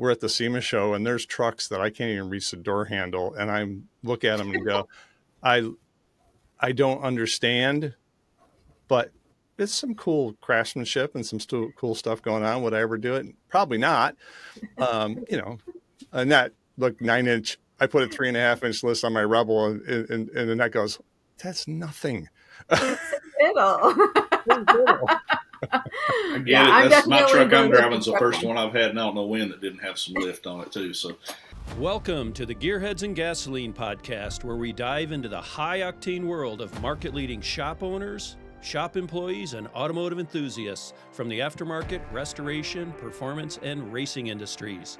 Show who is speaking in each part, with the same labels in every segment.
Speaker 1: we're at the SEMA show and there's trucks that I can't even reach the door handle. And I look at them and go, I don't understand, but it's some cool craftsmanship and some cool stuff going on. Would I ever do it? Probably not. Annette, look, 9-inch. I put a 3.5-inch list on my Rebel, and Annette goes, "That's nothing."
Speaker 2: It's little.
Speaker 3: I get it. That's my truck I'm driving. It's the first one I've had, and I don't know when, that didn't have some lift on it too. So,
Speaker 4: welcome to the Gearheads and Gasoline podcast, where we dive into the high-octane world of market-leading shop owners, shop employees, and automotive enthusiasts from the aftermarket, restoration, performance, and racing industries.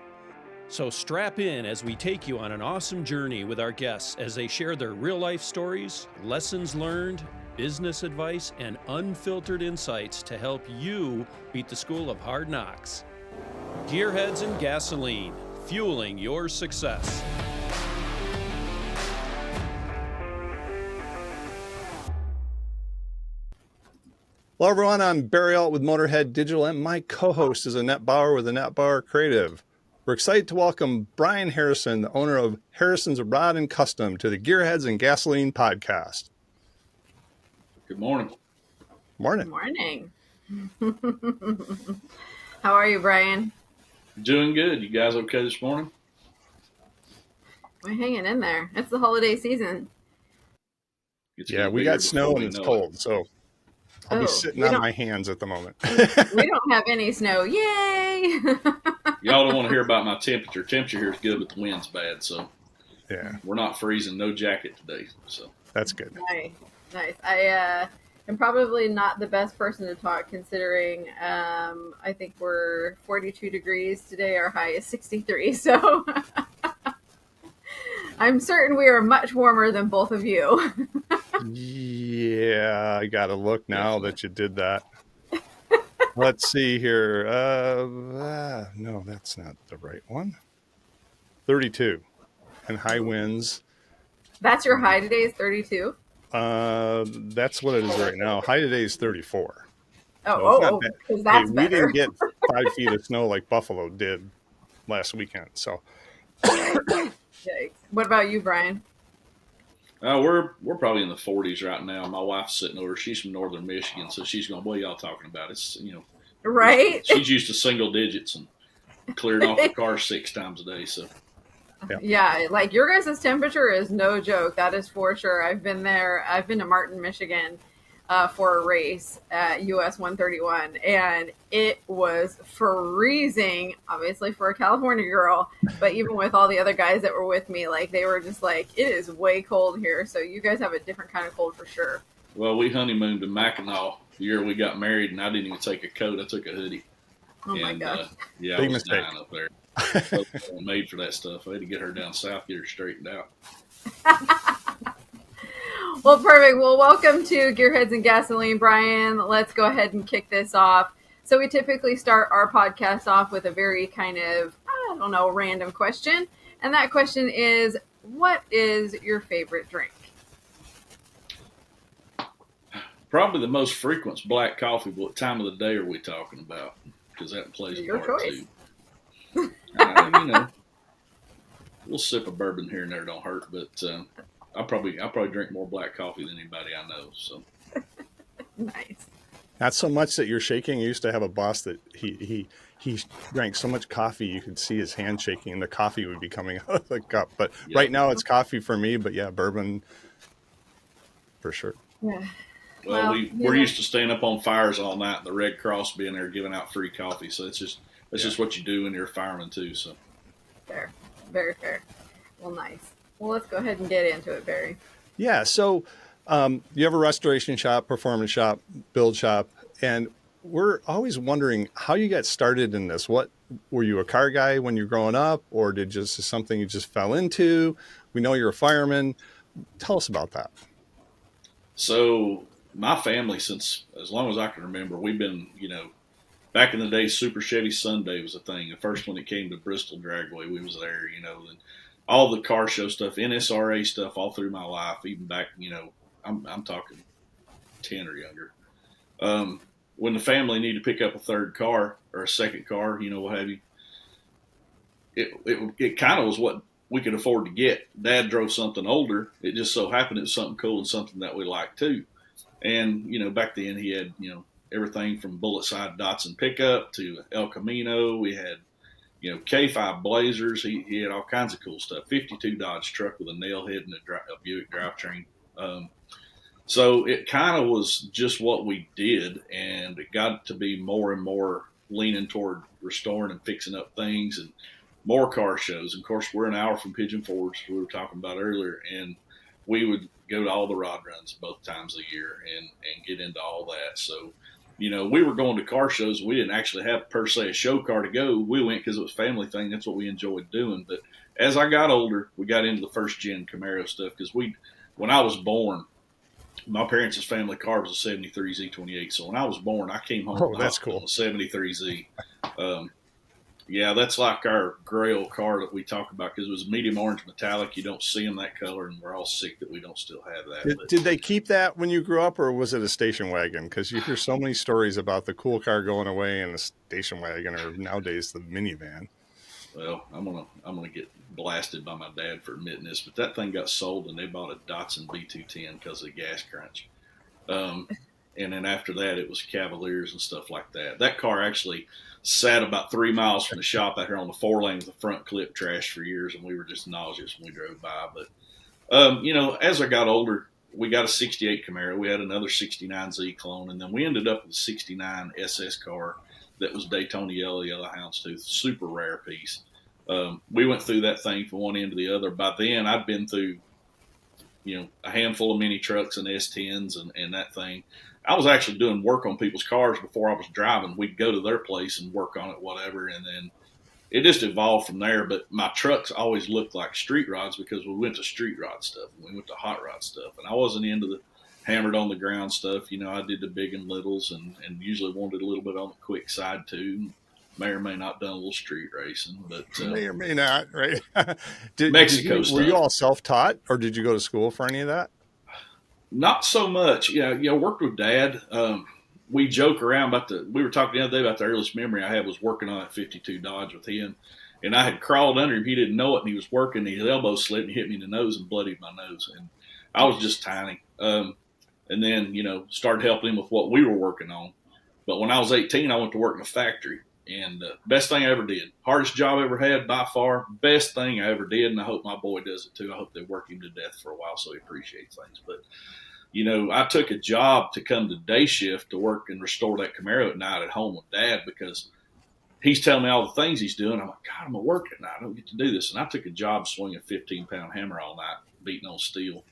Speaker 4: So strap in as we take you on an awesome journey with our guests as they share their real-life stories, lessons learned, business advice, and unfiltered insights to help you beat the school of hard knocks. Gearheads and Gasoline, fueling your success.
Speaker 1: Hello, everyone. I'm Barry Alt with Motorhead Digital, and my co-host is Annette Bauer with Annette Bauer Creative. We're excited to welcome Brian Harrison, the owner of Harrison's Rod and Custom, to the Gearheads and Gasoline podcast.
Speaker 3: good morning.
Speaker 1: Morning.
Speaker 2: Good morning. How are you, Brian?
Speaker 3: Doing good. You guys okay this morning?
Speaker 2: We're hanging in there. It's the holiday season.
Speaker 1: Yeah, we got snow and it's cold, so I'll be sitting on my hands at the moment.
Speaker 2: We don't have any snow. Yay!
Speaker 3: Y'all don't want to hear about my temperature. Temperature here is good, but the wind's bad, so
Speaker 1: yeah,
Speaker 3: we're not freezing. No jacket today, so
Speaker 1: that's good.
Speaker 2: Nice. I am probably not the best person to talk, considering I think we're 42 degrees today. Our high is 63, so I'm certain we are much warmer than both of you.
Speaker 1: Yeah, I got to look now that you did that. Let's see here. No, that's not the right one. 32 and high winds.
Speaker 2: That's your high today is 32?
Speaker 1: That's what it is right now. High today is 34.
Speaker 2: Because that's
Speaker 1: we
Speaker 2: better.
Speaker 1: didn't get 5 feet of snow like Buffalo did last weekend. So,
Speaker 2: Yikes. What about you, Brian?
Speaker 3: we're probably in the 40s right now. My wife's sitting over. She's from northern Michigan, so she's going, "What are y'all talking about?" It's
Speaker 2: right.
Speaker 3: She's used to single digits and clearing off the car 6 times a day. So
Speaker 2: yeah, like your guys' temperature is no joke. That is for sure. I've been there. I've been to Martin, Michigan, for a race at US 131, and it was freezing, obviously for a California girl, but even with all the other guys that were with me, like they were just like, it is way cold here. So you guys have a different kind of cold for sure.
Speaker 3: Well, we honeymooned in Mackinac the year we got married, and I didn't even take a coat. I took a hoodie.
Speaker 2: Oh my gosh.
Speaker 3: Yeah,
Speaker 1: big
Speaker 3: I was
Speaker 1: mistake.
Speaker 3: dying up there. I wasn't made for that stuff. I had to get her down south, get her straightened out.
Speaker 2: Well, perfect. Well, welcome to Gearheads and Gasoline, Brian. Let's go ahead and kick this off. So we typically start our podcast off with a very kind of, random question. And that question is, what is your favorite drink?
Speaker 3: Probably the most frequent is black coffee. But what time of the day are we talking about? Because that plays a part too. A little sip of bourbon here and there don't hurt, but I probably drink more black coffee than anybody I know. So
Speaker 2: Nice.
Speaker 1: Not so much that you're shaking. I used to have a boss that he drank so much coffee you could see his hand shaking and the coffee would be coming out of the cup. But right now it's coffee for me. But yeah, bourbon for sure.
Speaker 2: Yeah.
Speaker 3: Well, we're used to staying up on fires all night, and the Red Cross being there giving out free coffee. So that's just what you do when you're a fireman too. So
Speaker 2: fair, very fair. Well, nice. Well, let's go ahead and get into it, Barry.
Speaker 1: Yeah. So you have a restoration shop, performance shop, build shop, and we're always wondering how you got started in this. What were you a car guy when you were growing up, or did just something you just fell into? We know you're a fireman. Tell us about that.
Speaker 3: So my family, since as long as I can remember, we've been, back in the day, Super Chevy Sunday was a thing. The first one that came to Bristol Dragway, we was there, and all the car show stuff, NSRA stuff, all through my life, even back, I'm talking 10 or younger. When the family needed to pick up a third car or a second car, what have you, it kind of was what we could afford to get. Dad drove something older. It just so happened it was something cool and something that we liked too. And, back then he had, everything from bullet side Datsun pickup to El Camino. We had, K5 Blazers. He had all kinds of cool stuff. 52 Dodge truck with a nail head and a Buick drivetrain. So it kind of was just what we did, and it got to be more and more leaning toward restoring and fixing up things and more car shows. And of course, we're an hour from Pigeon Forge, we were talking about earlier, and we would go to all the rod runs both times a year and get into all that. So, we were going to car shows. We didn't actually have per se a show car to go. We went because it was a family thing. That's what we enjoyed doing. But as I got older, we got into the first gen Camaro stuff because when I was born, my parents' family car was a 73 Z28. So when I was born, I came home from the hospital in a 73 Z. Yeah, that's like our grail car that we talk about because it was medium orange metallic. You don't see them that color, and we're all sick that we don't still have that.
Speaker 1: Did they keep that when you grew up, or was it a station wagon? Because you hear so many stories about the cool car going away and the station wagon, or nowadays the minivan.
Speaker 3: Well, I'm gonna get blasted by my dad for admitting this, but that thing got sold, and they bought a Datsun B210 because of the gas crunch. And then after that, it was Cavaliers and stuff like that. That car actually sat about 3 miles from the shop out here on the 4-lane with the front clip trash for years, and we were just nauseous when we drove by. But, as I got older, we got a 68 Camaro. We had another 69 Z clone, and then we ended up with a 69 SS car that was Daytona Yellow Houndstooth, super rare piece. We went through that thing from one end to the other. By then, I'd been through, a handful of mini trucks and S10s and that thing. I was actually doing work on people's cars before I was driving. We'd go to their place and work on it, whatever, and then it just evolved from there. But my trucks always looked like street rods because we went to street rod stuff and we went to hot rod stuff. And I wasn't into the hammered on the ground stuff. I did the big and littles and usually wanted a little bit on the quick side too. May or may not done a little street racing, but
Speaker 1: may or may not, right?
Speaker 3: Mexico stuff.
Speaker 1: Were you all self-taught, or did you go to school for any of that?
Speaker 3: Not so much. Worked with Dad. We joke around we were talking the other day about the earliest memory I had was working on that 52 Dodge with him. And I had crawled under him. He didn't know it, and he was working. His elbow slipped and hit me in the nose and bloodied my nose. And I was just tiny. And then, started helping him with what we were working on. But when I was 18, I went to work in a factory. And best thing I ever did. Hardest job I ever had by far. Best thing I ever did. And I hope my boy does it too. I hope they work him to death for a while so he appreciates things. But I took a job to come to day shift to work and restore that Camaro at night at home with Dad because he's telling me all the things he's doing. I'm like, God, I'm going to work at night. I don't get to do this. And I took a job swinging a 15-pound hammer all night, beating on steel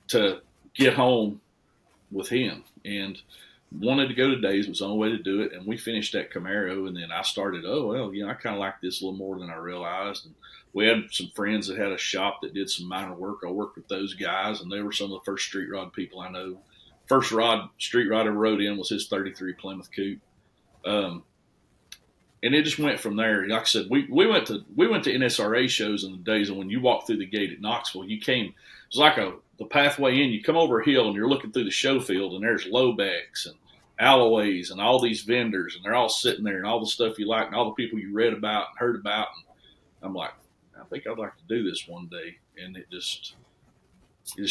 Speaker 3: to get home with him. And wanted to go to days, was the only way to do it. And we finished that Camaro. And then I started, I kind of like this a little more than I realized. And we had some friends that had a shop that did some minor work. I worked with those guys, and they were some of the first street rod people I know. First street rod I ever rode in was his 33 Plymouth Coupe. And it just went from there. Like I said, we went to NSRA shows in the days, and when you walked through the gate at Knoxville, it was like the pathway in. You come over a hill, and you're looking through the show field, and there's Lobex and Alloways and all these vendors, and they're all sitting there, and all the stuff you like, and all the people you read about and heard about. And I'm like, I think I'd like to do this one day. And it just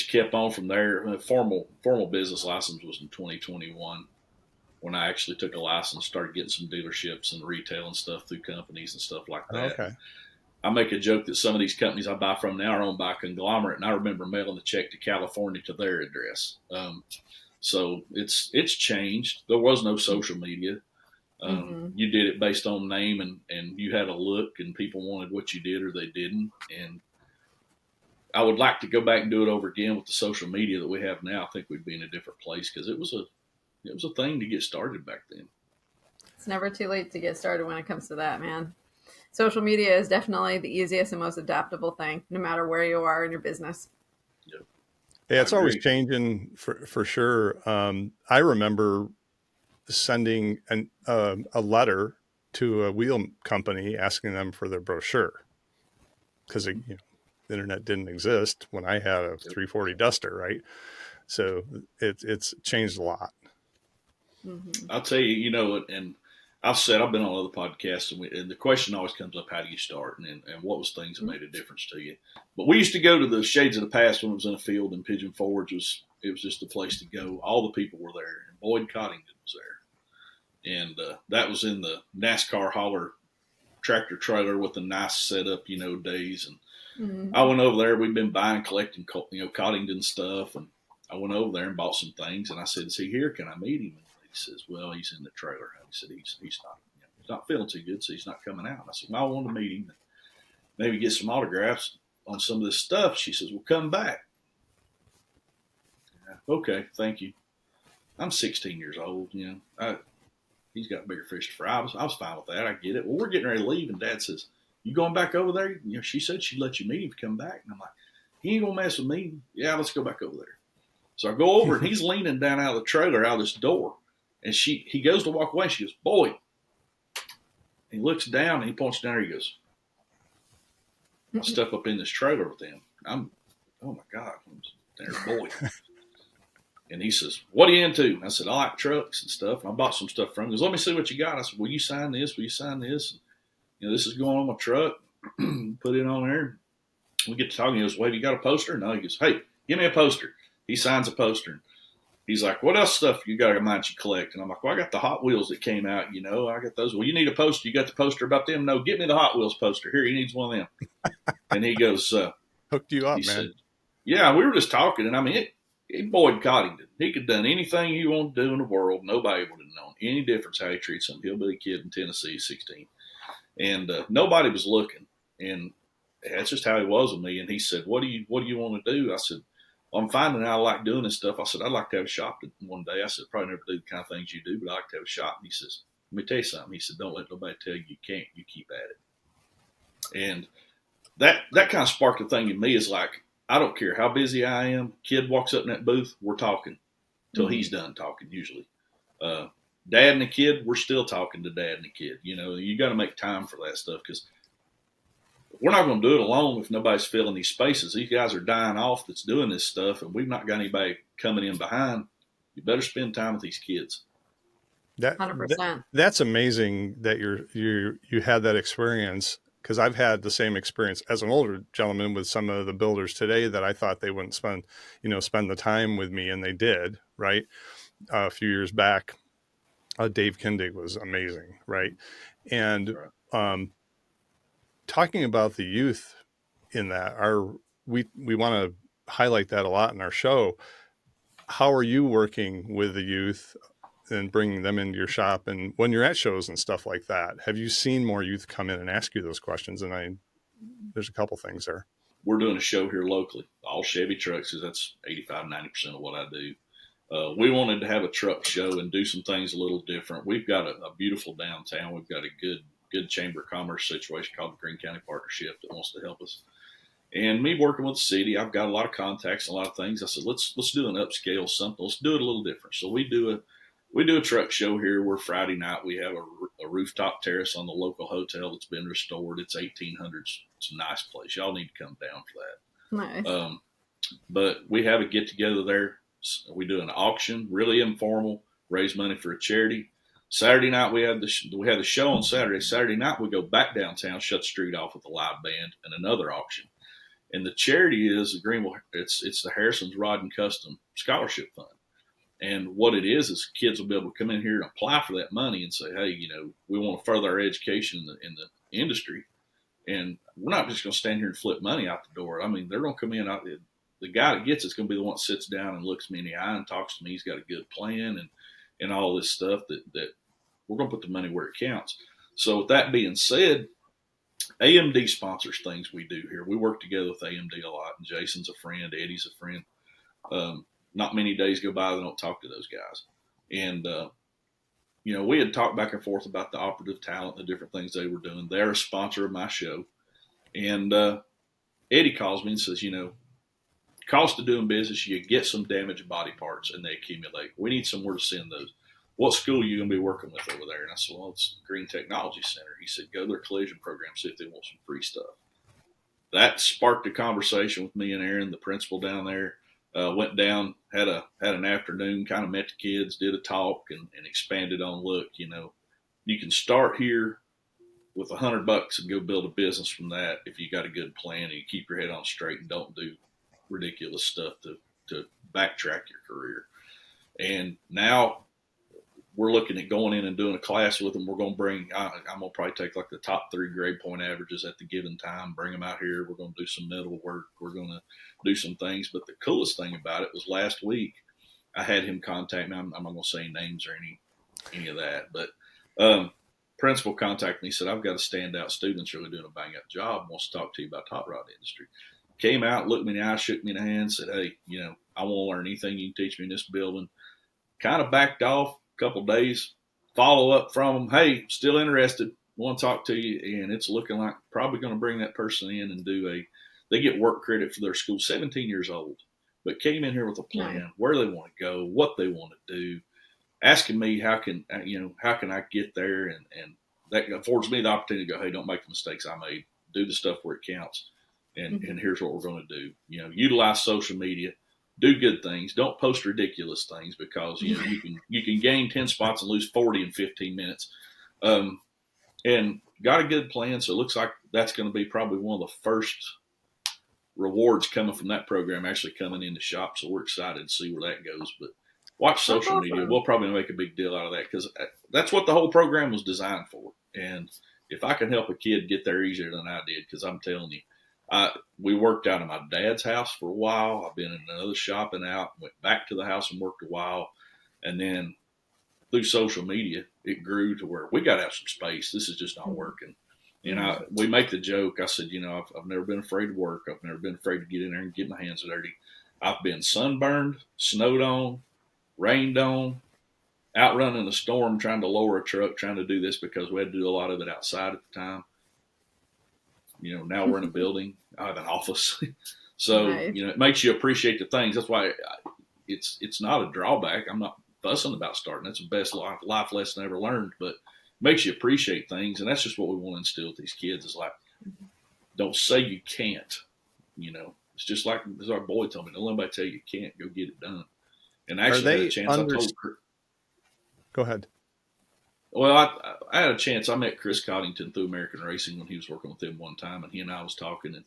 Speaker 3: kept on from there. The formal business license was in 2021 when I actually took a license, started getting some dealerships and retail and stuff through companies and stuff like that. Okay. I make a joke that some of these companies I buy from now are owned by a conglomerate, and I remember mailing the check to California to their address. So it's changed. There was no social media. You did it based on name, and you had a look, and people wanted what you did or they didn't. And I would like to go back and do it over again with the social media that we have now. I think we'd be in a different place because it was a thing to get started back then.
Speaker 2: It's never too late to get started when it comes to that, man. Social media is definitely the easiest and most adaptable thing, no matter where you are in your business.
Speaker 3: Yep.
Speaker 1: Yeah, it's always changing for sure. I remember sending a letter to a wheel company asking them for their brochure because the internet didn't exist when I had a 340 Duster, right? So it's changed a lot.
Speaker 3: I'll tell you, and I've said I've been on other podcasts, and the question always comes up: how do you start, and what was things that made a difference to you? But we used to go to the Shades of the Past when it was in a field, and Pigeon Forge was just the place to go. All the people were there, and Boyd Coddington was there, and that was in the NASCAR hauler tractor trailer with a nice setup, days. And I went over there. We'd been buying, collecting, Coddington stuff, and I went over there and bought some things. And I said, "Is he here? Can I meet him?" And he says, "Well, he's in the trailer." And he said, "He's not, he's not feeling too good, so he's not coming out." And I said, "Well, I want to meet him, and maybe get some autographs on some of this stuff." She says, "Well, come back." Okay, thank you. I'm 16 years old. He's got bigger fish to fry. I was fine with that. I get it. Well, we're getting ready to leave, and Dad says, "You going back over there?" She said she'd let you meet him if you come back. And I'm like, "He ain't gonna mess with me." "Yeah, let's go back over there." So I go over, and he's leaning down out of the trailer, out of this door, and he goes to walk away. And she goes, "Boy." He looks down, and he points down there. He goes, "I'll step up in this trailer with him." Oh my God, there's Boyd. And he says, "What are you into?" I said, "I like trucks and stuff." And I bought some stuff from him. He goes, "Let me see what you got." I said, "Will you sign this? Will you sign this?" And, this is going on my truck. Put it on there. We get to talking. He goes, "Well, have you got a poster?" No. He goes, "Hey, give me a poster." He signs a poster. He's like, "What else stuff you got in mind you collect?" And I'm like, "Well, I got the Hot Wheels that came out. I got those." "Well, you need a poster. You got the poster about them?" "No, get me the Hot Wheels poster. Here, he needs one of them." And he goes,
Speaker 1: hooked you up,
Speaker 3: he
Speaker 1: man.
Speaker 3: said, "Yeah, we were just talking." And I mean, Boyd Coddington, he could have done anything he wanted to do in the world. Nobody would have known any difference how he treats some hillbilly kid in Tennessee, 16. And nobody was looking. And that's just how he was with me. And he said, what do you want to do?" I said, "Well, I'm finding out I like doing this stuff." I said, "I'd like to have a shop one day." I said, "Probably never do the kind of things you do, but I like to have a shop." And he says, "Let me tell you something." He said, "Don't let nobody tell you can't. You keep at it." And that kind of sparked a thing in me. Is like, I don't care how busy I am. Kid walks up in that booth, we're talking till he's done talking usually. Dad and the kid, we're still talking to Dad and the kid. You got to make time for that stuff, because we're not going to do it alone if nobody's filling these spaces. These guys are dying off that's doing this stuff, and we've not got anybody coming in behind. You better spend time with these kids.
Speaker 2: 100%.
Speaker 1: That's amazing that you had that experience, because I've had the same experience as an older gentleman with some of the builders today that I thought they wouldn't spend the time with me, and they did, right? A few years back, Dave Kindig was amazing, right? And talking about the youth in that, we want to highlight that a lot in our show. How are you working with the youth and bringing them into your shop? And when you're at shows and stuff like that, have you seen more youth come in and ask you those questions? And there's a couple things there.
Speaker 3: We're doing a show here locally, all Chevy trucks, because that's 85-90% of what I do. We wanted to have a truck show and do some things a little different. We've got a beautiful downtown. We've got a good Chamber of Commerce situation called the Greene County Partnership that wants to help us. And me working with the city, I've got a lot of contacts and a lot of things. I said, let's do an upscale something. Let's do it a little different. So we do a truck show here where Friday night we have a rooftop terrace on the local hotel that's been restored. It's 1800s. It's a nice place. Y'all need to come down for that.
Speaker 2: Nice.
Speaker 3: But we have a get together there. We do an auction, really informal, raise money for a charity. Saturday night we had the show on Saturday. Saturday night we go back downtown, shut the street off with a live band and another auction. And the charity is it's the Harrison's Rod and Custom Scholarship Fund. And what it is kids will be able to come in here and apply for that money and say, "Hey, we want to further our education in the industry." And we're not just going to stand here and flip money out the door. I mean, they're going to come in. The guy that gets it's going to be the one that sits down and looks me in the eye and talks to me. He's got a good plan and all this stuff that we're going to put the money where it counts. So with that being said, AMD sponsors things we do here. We work together with AMD a lot, and Jason's a friend, Eddie's a friend. Not many days go by that I don't talk to those guys. And, we had talked back and forth about the operative talent and the different things they were doing. They're a sponsor of my show. And Eddie calls me and says, cost of doing business, you get some damaged body parts and they accumulate. We need somewhere to send those. What school are you going to be working with over there? And I said, well, it's Green Technology Center. He said, go to their collision program, see if they want some free stuff. That sparked a conversation with me and Aaron, the principal down there. Went down, had an afternoon, kind of met the kids, did a talk and expanded on, look, you can start here with $100 and go build a business from that if you got a good plan and you keep your head on straight and don't do ridiculous stuff to backtrack your career. And now we're looking at going in and doing a class with them. We're going to bring, I'm going to probably take like the top 3 grade point averages at the given time, bring them out here. We're going to do some mental work. We're going to do some things. But the coolest thing about it was last week, I had him contact me. I'm not going to say names or any of that, but principal contacted me, said, I've got a standout student that's really doing a bang up job, wants to talk to you about top rod industry. Came out, looked me in the eye, shook me in the hand, said, hey, I want to learn anything you can teach me in this building. Kind of backed off a couple of days, follow up from them. Hey, still interested, want to talk to you. And it's looking like probably going to bring that person in and they get work credit for their school, 17 years old, but came in here with a plan, where they want to go, what they want to do, asking me how can I get there. And that affords me the opportunity to go, hey, don't make the mistakes I made, do the stuff where it counts. And here's what we're going to do. Utilize social media, do good things. Don't post ridiculous things because you can gain 10 spots and lose 40 in 15 minutes. And got a good plan. So it looks like that's going to be probably one of the first rewards coming from that program actually coming in the shop. So we're excited to see where that goes. But watch social media. We'll probably make a big deal out of that because that's what the whole program was designed for. And if I can help a kid get there easier than I did, because I'm telling you, we worked out of my dad's house for a while. I've been in another shop and out, went back to the house and worked a while. And then through social media, it grew to where we got to have some space. This is just not working. And we make the joke. I said, I've never been afraid to work. I've never been afraid to get in there and get my hands dirty. I've been sunburned, snowed on, rained on, out running a storm, trying to lower a truck, trying to do this because we had to do a lot of it outside at the time. Now we're in a building. I have an office. So,
Speaker 2: nice.
Speaker 3: It makes you appreciate the things. That's why it's not a drawback. I'm not fussing about starting. That's the best life lesson I ever learned, but it makes you appreciate things. And that's just what we want to instill with these kids is like, don't say you can't, it's just like as our boy told me, don't let anybody tell you can't, go get it done. And actually I had a chance.
Speaker 1: Go ahead.
Speaker 3: Well, I had a chance. I met Chris Coddington through American Racing when he was working with him one time, and he and I was talking, and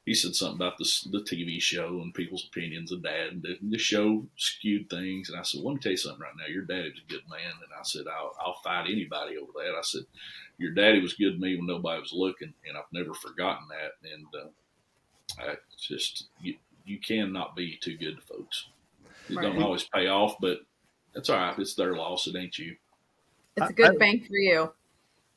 Speaker 3: he said something about the TV show and people's opinions of Dad, and the show skewed things. And I said, well, let me tell you something right now. Your daddy was a good man, and I said, I'll fight anybody over that. I said, your daddy was good to me when nobody was looking, and I've never forgotten that. And you cannot be too good to folks. It don't always pay off, but that's all right. It's their loss. It ain't you.
Speaker 2: It's a good bank for you.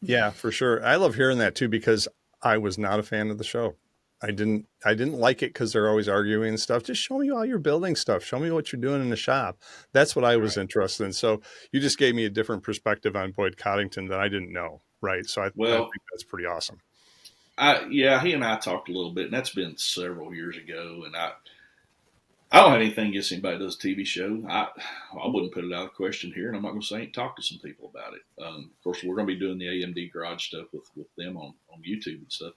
Speaker 1: Yeah, for sure. I love hearing that too, because I was not a fan of the show. I didn't like it because they're always arguing and stuff. Just show me all your building stuff. Show me what you're doing in the shop. That's what I was interested in. So you just gave me a different perspective on Boyd Coddington that I didn't know. Right. So I think that's pretty awesome.
Speaker 3: He and I talked a little bit, and that's been several years ago. And I don't have anything against anybody that does a TV show. I wouldn't put it out of the question here, and I'm not going to say I ain't talk to some people about it. Of course, we're going to be doing the AMD garage stuff with them on YouTube and stuff.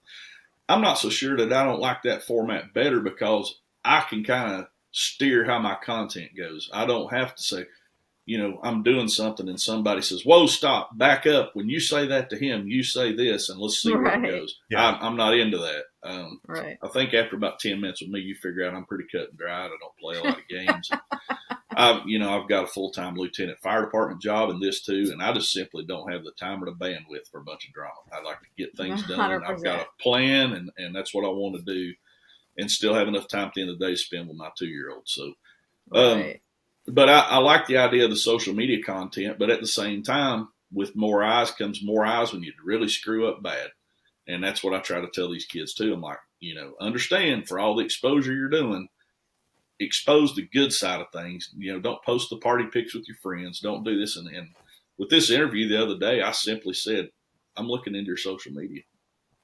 Speaker 3: I'm not so sure that I don't like that format better because I can kind of steer how my content goes. I don't have to say, I'm doing something and somebody says, whoa, stop, back up. When you say that to him, you say this, and let's see where it goes. Yeah. I'm not into that. I think after about 10 minutes with me, you figure out I'm pretty cut and dried. I don't play a lot of games. I've got a full-time lieutenant fire department job and this too, and I just simply don't have the time or the bandwidth for a bunch of drama. I like to get things
Speaker 2: 100%.
Speaker 3: done. I've got a plan, and that's what I want to do, and still have enough time at the end of the day to spend with my 2-year-old. So, but I like the idea of the social media content, but at the same time, with more eyes comes more eyes when you really screw up bad. And that's what I try to tell these kids too. I'm like, understand for all the exposure you're doing, expose the good side of things. Don't post the party pics with your friends. Don't do this. And with this interview the other day, I simply said, I'm looking into your social media.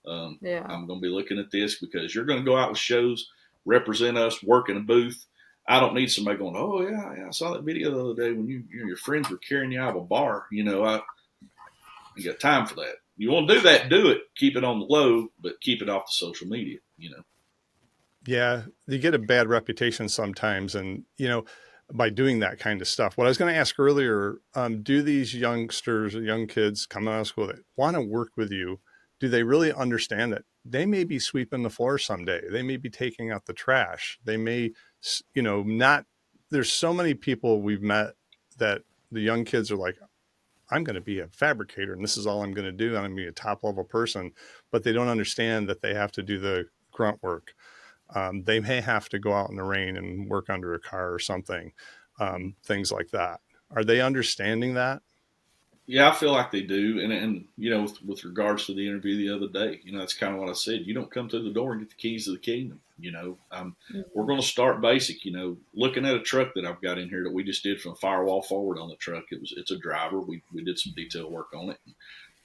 Speaker 3: I'm going to be looking at this because you're going to go out with shows, represent us, work in a booth. I don't need somebody going, oh yeah, I saw that video the other day when your friends were carrying you out of a bar. I ain't got time for that. You want to do that, do it. Keep it on the low, but keep it off the social media,
Speaker 1: Yeah, you get a bad reputation sometimes. And, by doing that kind of stuff. What I was going to ask earlier, do these youngsters, young kids coming out of school that want to work with you, do they really understand that they may be sweeping the floor someday? They may be taking out the trash. They may, not, there's so many people we've met that the young kids are like, I'm going to be a fabricator and this is all I'm going to do. I'm going to be a top level person, but they don't understand that they have to do the grunt work. They may have to go out in the rain and work under a car or something, things like that. Are they understanding that?
Speaker 3: Yeah, I feel like they do. And with regards to the interview the other day, that's kind of what I said. You don't come through the door and get the keys to the kingdom. We're going to start basic, looking at a truck that I've got in here that we just did from firewall forward on the truck. It's a driver. We did some detail work on it. And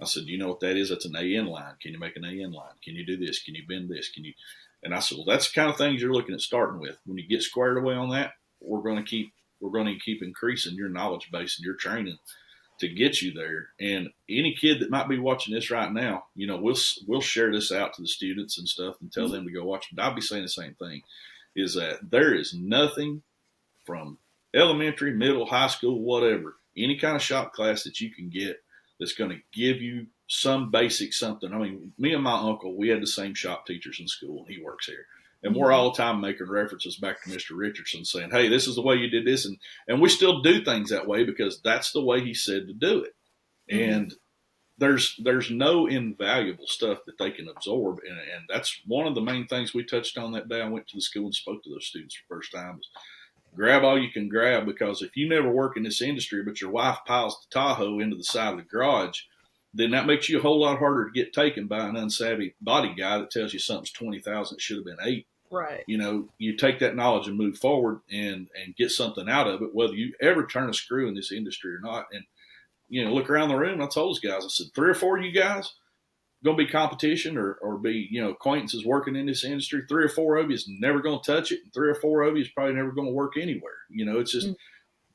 Speaker 3: I said, you know what that is? That's an AN line. Can you make an AN line? Can you do this? Can you bend this? And I said, well, that's the kind of things you're looking at starting with. When you get squared away on that, we're going to keep increasing your knowledge base and your training to get you there. And any kid that might be watching this right now, we'll share this out to the students and stuff and tell them to go watch it. I'll be saying the same thing, is that there is nothing from elementary, middle, high school, whatever, any kind of shop class that you can get that's going to give you some basic something. I mean, me and my uncle, we had the same shop teachers in school, and he works here. And we're all the time making references back to Mr. Richardson saying, hey, this is the way you did this. And we still do things that way because that's the way he said to do it. And there's no invaluable stuff that they can absorb. And that's one of the main things we touched on that day. I went to the school and spoke to those students for the first time. Was grab all you can grab, because if you never work in this industry, but your wife piles the Tahoe into the side of the garage, then that makes you a whole lot harder to get taken by an unsavvy body guy that tells you something's 20,000, it should have been 8.
Speaker 2: Right.
Speaker 3: You take that knowledge and move forward and get something out of it, whether you ever turn a screw in this industry or not. And, look around the room. I told those guys, I said, 3 or 4 of you guys going to be competition or be, acquaintances working in this industry. 3 or 4 of you is never going to touch it. And 3 or 4 of you is probably never going to work anywhere. It's just,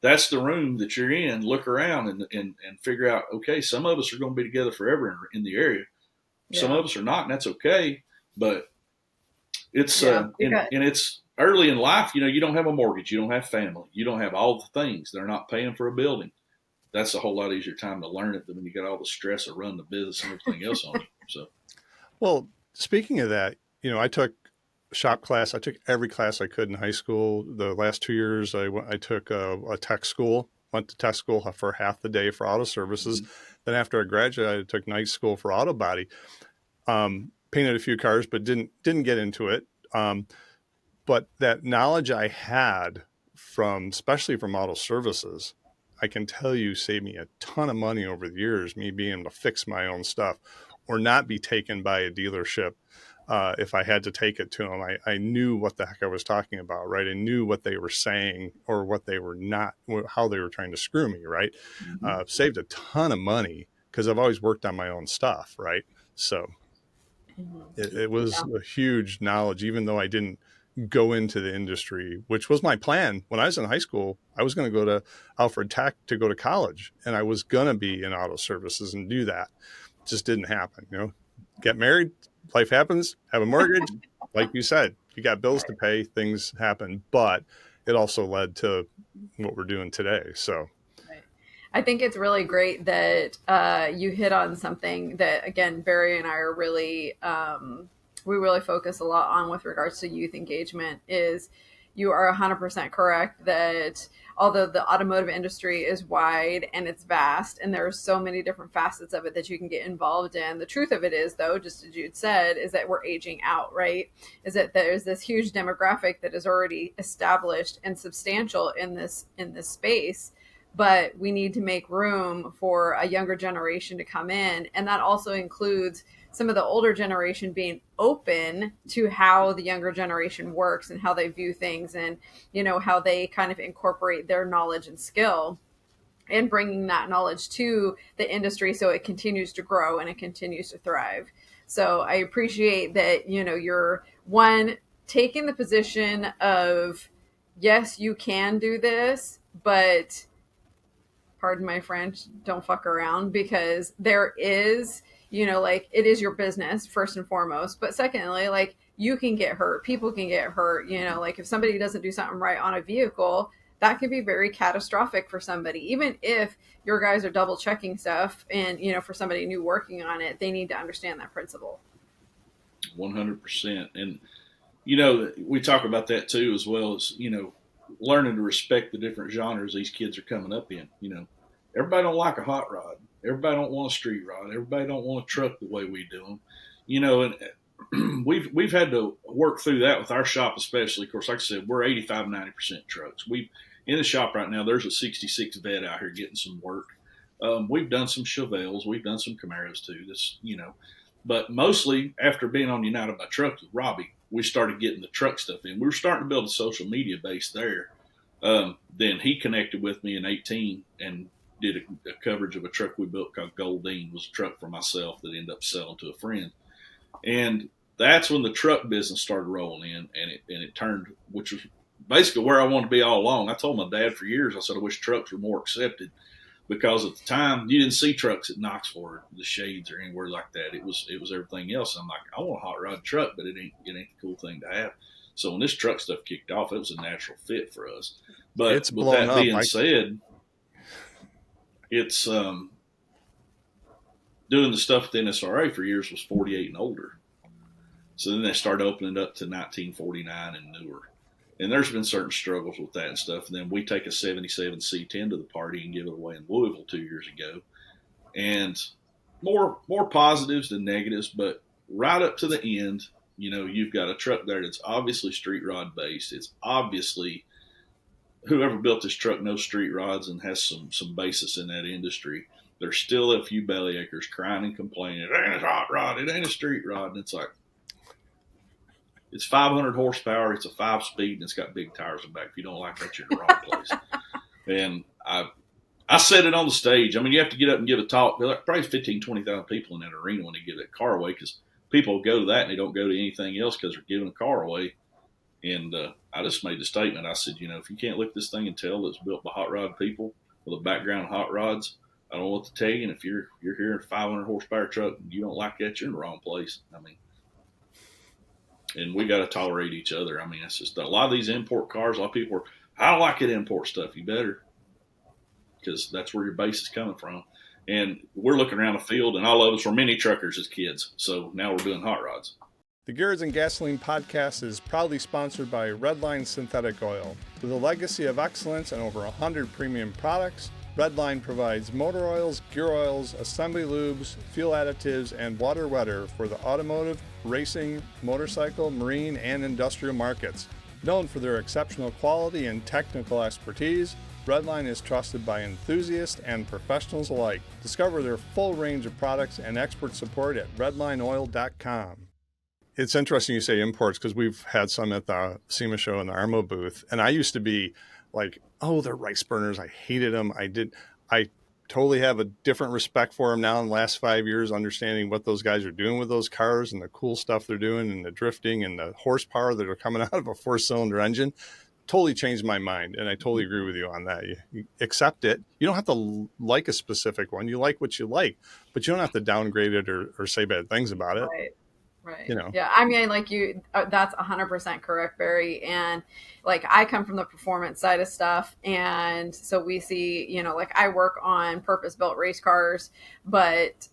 Speaker 3: that's the room that you're in. Look around and figure out, okay, some of us are going to be together forever in the area. Yeah. Some of us are not, and that's okay. But it's and it's early in life. You don't have a mortgage, you don't have family, you don't have all the things. They're not paying for a building. That's a whole lot easier time to learn it than when you got all the stress of running the business and everything else on you. So,
Speaker 1: well, speaking of that, I took shop class. I took every class I could in high school. The last 2 years, I took a tech school. Went to tech school for half the day for auto services. Then after I graduated, I took night school for auto body. Painted a few cars, but didn't get into it. But that knowledge I had especially from auto services, I can tell you saved me a ton of money over the years, me being able to fix my own stuff or not be taken by a dealership. If I had to take it to them, I knew what the heck I was talking about, right? I knew what they were saying or what they were not, how they were trying to screw me, right? Saved a ton of money because I've always worked on my own stuff, right? So it was a huge knowledge, even though I didn't go into the industry, which was my plan. When I was in high school, I was going to go to Alfred Tech to go to college, and I was going to be in auto services and do that. It just didn't happen, Get married, life happens, have a mortgage. Like you said, you got bills to pay, things happen, but it also led to what we're doing today. So
Speaker 2: I think it's really great that you hit on something that, again, Barry and I are really, we really focus a lot on with regards to youth engagement. Is you are 100% correct that although the automotive industry is wide and it's vast and there are so many different facets of it that you can get involved in, the truth of it is, though, just as Jude said, is that we're aging out, right? Is that there's this huge demographic that is already established and substantial in this space, but we need to make room for a younger generation to come in. And that also includes some of the older generation being open to how the younger generation works and how they view things and, how they kind of incorporate their knowledge and skill and bringing that knowledge to the industry so it continues to grow and it continues to thrive. So I appreciate that, you're taking the position of, yes, you can do this, but pardon my French, don't fuck around, because there is, it is your business first and foremost. But secondly, you can get hurt. People can get hurt. If somebody doesn't do something right on a vehicle, that could be very catastrophic for somebody. Even if your guys are double checking stuff and, for somebody new working on it, they need to understand that principle.
Speaker 3: 100%. And, we talk about that too, as well as, learning to respect the different genres these kids are coming up in. Everybody don't like a hot rod. Everybody don't want a street rod. Everybody don't want a truck the way we do them. And we've had to work through that with our shop, especially. Of course, like I said, we're 85-90% trucks. We in the shop right now. There's a '66 vet out here getting some work. We've done some Chevelles. We've done some Camaros too. But mostly after being on United by Truck with Robbie, we started getting the truck stuff in. We were starting to build a social media base there. Then he connected with me in 18 and did a coverage of a truck we built called Goldine. It was a truck for myself that ended up selling to a friend. And that's when the truck business started rolling in, and it turned, which was basically where I wanted to be all along. I told my dad for years, I said, I wish trucks were more accepted, because at the time you didn't see trucks at Knoxville, the Shades, or anywhere like that. It was everything else. I'm like, I want a hot rod truck, but it ain't the cool thing to have. So when this truck stuff kicked off, it was a natural fit for us. But
Speaker 1: it's
Speaker 3: with that being said, it's doing the stuff at the NSRA for years was 48 and older. So then they started opening it up to 1949 and newer. And there's been certain struggles with that and stuff. And then we take a 77 C10 to the party and give it away in Louisville 2 years ago. And more positives than negatives, but right up to the end, you've got a truck there that's obviously street rod based. It's obviously whoever built this truck knows street rods and has some basis in that industry. There's still a few bellyachers crying and complaining, it ain't a hot rod, it ain't a street rod. And it's like, it's 500 horsepower, it's a 5-speed, and it's got big tires in the back. If you don't like that, you're in the wrong place. And I said it on the stage. I mean, you have to get up and give a talk. There are probably 15, 20,000 people in that arena when they give that car away, because people go to that and they don't go to anything else because they're giving a car away. And I just made the statement. I said, if you can't look at this thing and tell that it's built by hot rod people with a background in hot rods, I don't know what to tell you. And if you're here in a 500 horsepower truck and you don't like that, you're in the wrong place. I mean, and we got to tolerate each other. I mean, it's just a lot of these import cars. A lot of people are, I don't like it import stuff. You better, because that's where your base is coming from. And we're looking around the field, and all of us were mini truckers as kids. So now we're doing hot rods.
Speaker 1: The Gearheads and Gasoline podcast is proudly sponsored by Redline Synthetic Oil. With a legacy of excellence and over 100 premium products, Redline provides motor oils, gear oils, assembly lubes, fuel additives, and water wetter for the automotive, racing, motorcycle, marine, and industrial markets. Known for their exceptional quality and technical expertise, Redline is trusted by enthusiasts and professionals alike. Discover their full range of products and expert support at redlineoil.com. It's interesting you say imports, because we've had some at the SEMA show in the Armo booth, and I used to be like, oh, they're rice burners. I hated them. I totally have a different respect for them now in the last 5 years, understanding what those guys are doing with those cars and the cool stuff they're doing and the drifting and the horsepower that are coming out of a 4-cylinder engine. Totally changed my mind, and I totally agree with you on that. You accept it. You don't have to like a specific one. You like what you like, but you don't have to downgrade it or say bad things about it.
Speaker 2: Right. Yeah. I mean, like that's 100% correct, Barry. And like, I come from the performance side of stuff. And so we see, like I work on purpose built race cars, but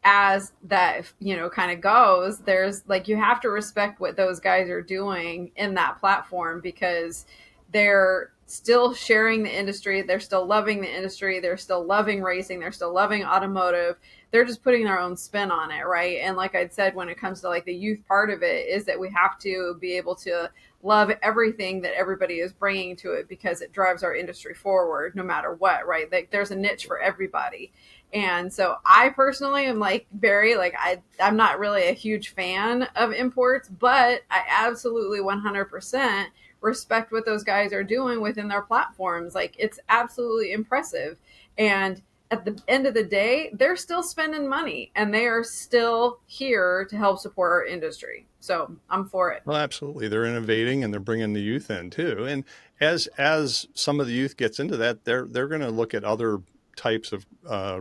Speaker 2: as that, kind of goes, there's like, you have to respect what those guys are doing in that platform, because they're still sharing the industry. They're still loving the industry. They're still loving racing. They're still loving automotive. They're just putting their own spin on it. Right. And like I'd said, when it comes to like the youth part of it, is that we have to be able to love everything that everybody is bringing to it, because it drives our industry forward no matter what. Right. Like there's a niche for everybody. And so I personally am like Barry, like I'm not really a huge fan of imports, but I absolutely 100% respect what those guys are doing within their platforms. Like it's absolutely impressive. And at the end of the day, they're still spending money and they are still here to help support our industry. So I'm for it.
Speaker 1: Well, absolutely. They're innovating and they're bringing the youth in too. And as some of the youth gets into that, they're going to look at other types of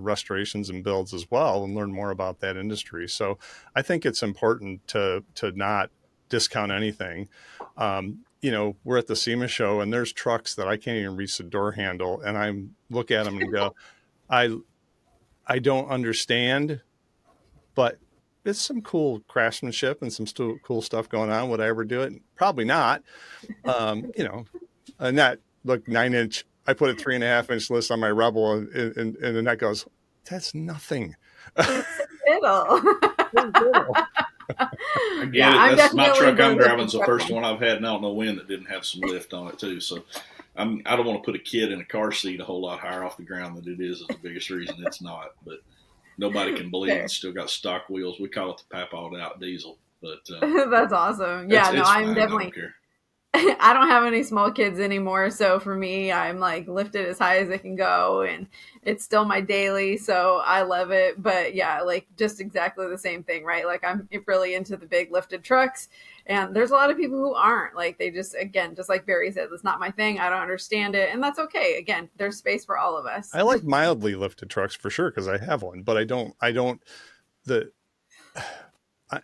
Speaker 1: restorations and builds as well and learn more about that industry. So I think it's important to not discount anything. We're at the SEMA show and there's trucks that I can't even reach the door handle. And I look at them and go, I don't understand, but it's some cool craftsmanship and some cool stuff going on. Would I ever do it? Probably not. Annette, look, 9-inch. I put a 3.5-inch list on my Rebel, and Annette goes, "That's nothing."
Speaker 2: Little.
Speaker 3: I get it. That's my truck I'm driving. It's the first one I've had, and I don't know when, that didn't have some lift on it too. So I don't want to put a kid in a car seat a whole lot higher off the ground than it is the biggest reason it's not. But nobody can believe it's still got stock wheels. We call it the papawed out diesel. But
Speaker 2: that's awesome. Yeah, I'm definitely. I don't have any small kids anymore, so for me, I'm like lifted as high as it can go, and it's still my daily, so I love it. But yeah, like just exactly the same thing, right? Like I'm really into the big lifted trucks, and there's a lot of people who aren't. Like they just, again, just like Barry said, it's not my thing. I don't understand it, and that's okay. Again, there's space for all of us.
Speaker 1: I like mildly lifted trucks for sure because I have one, but and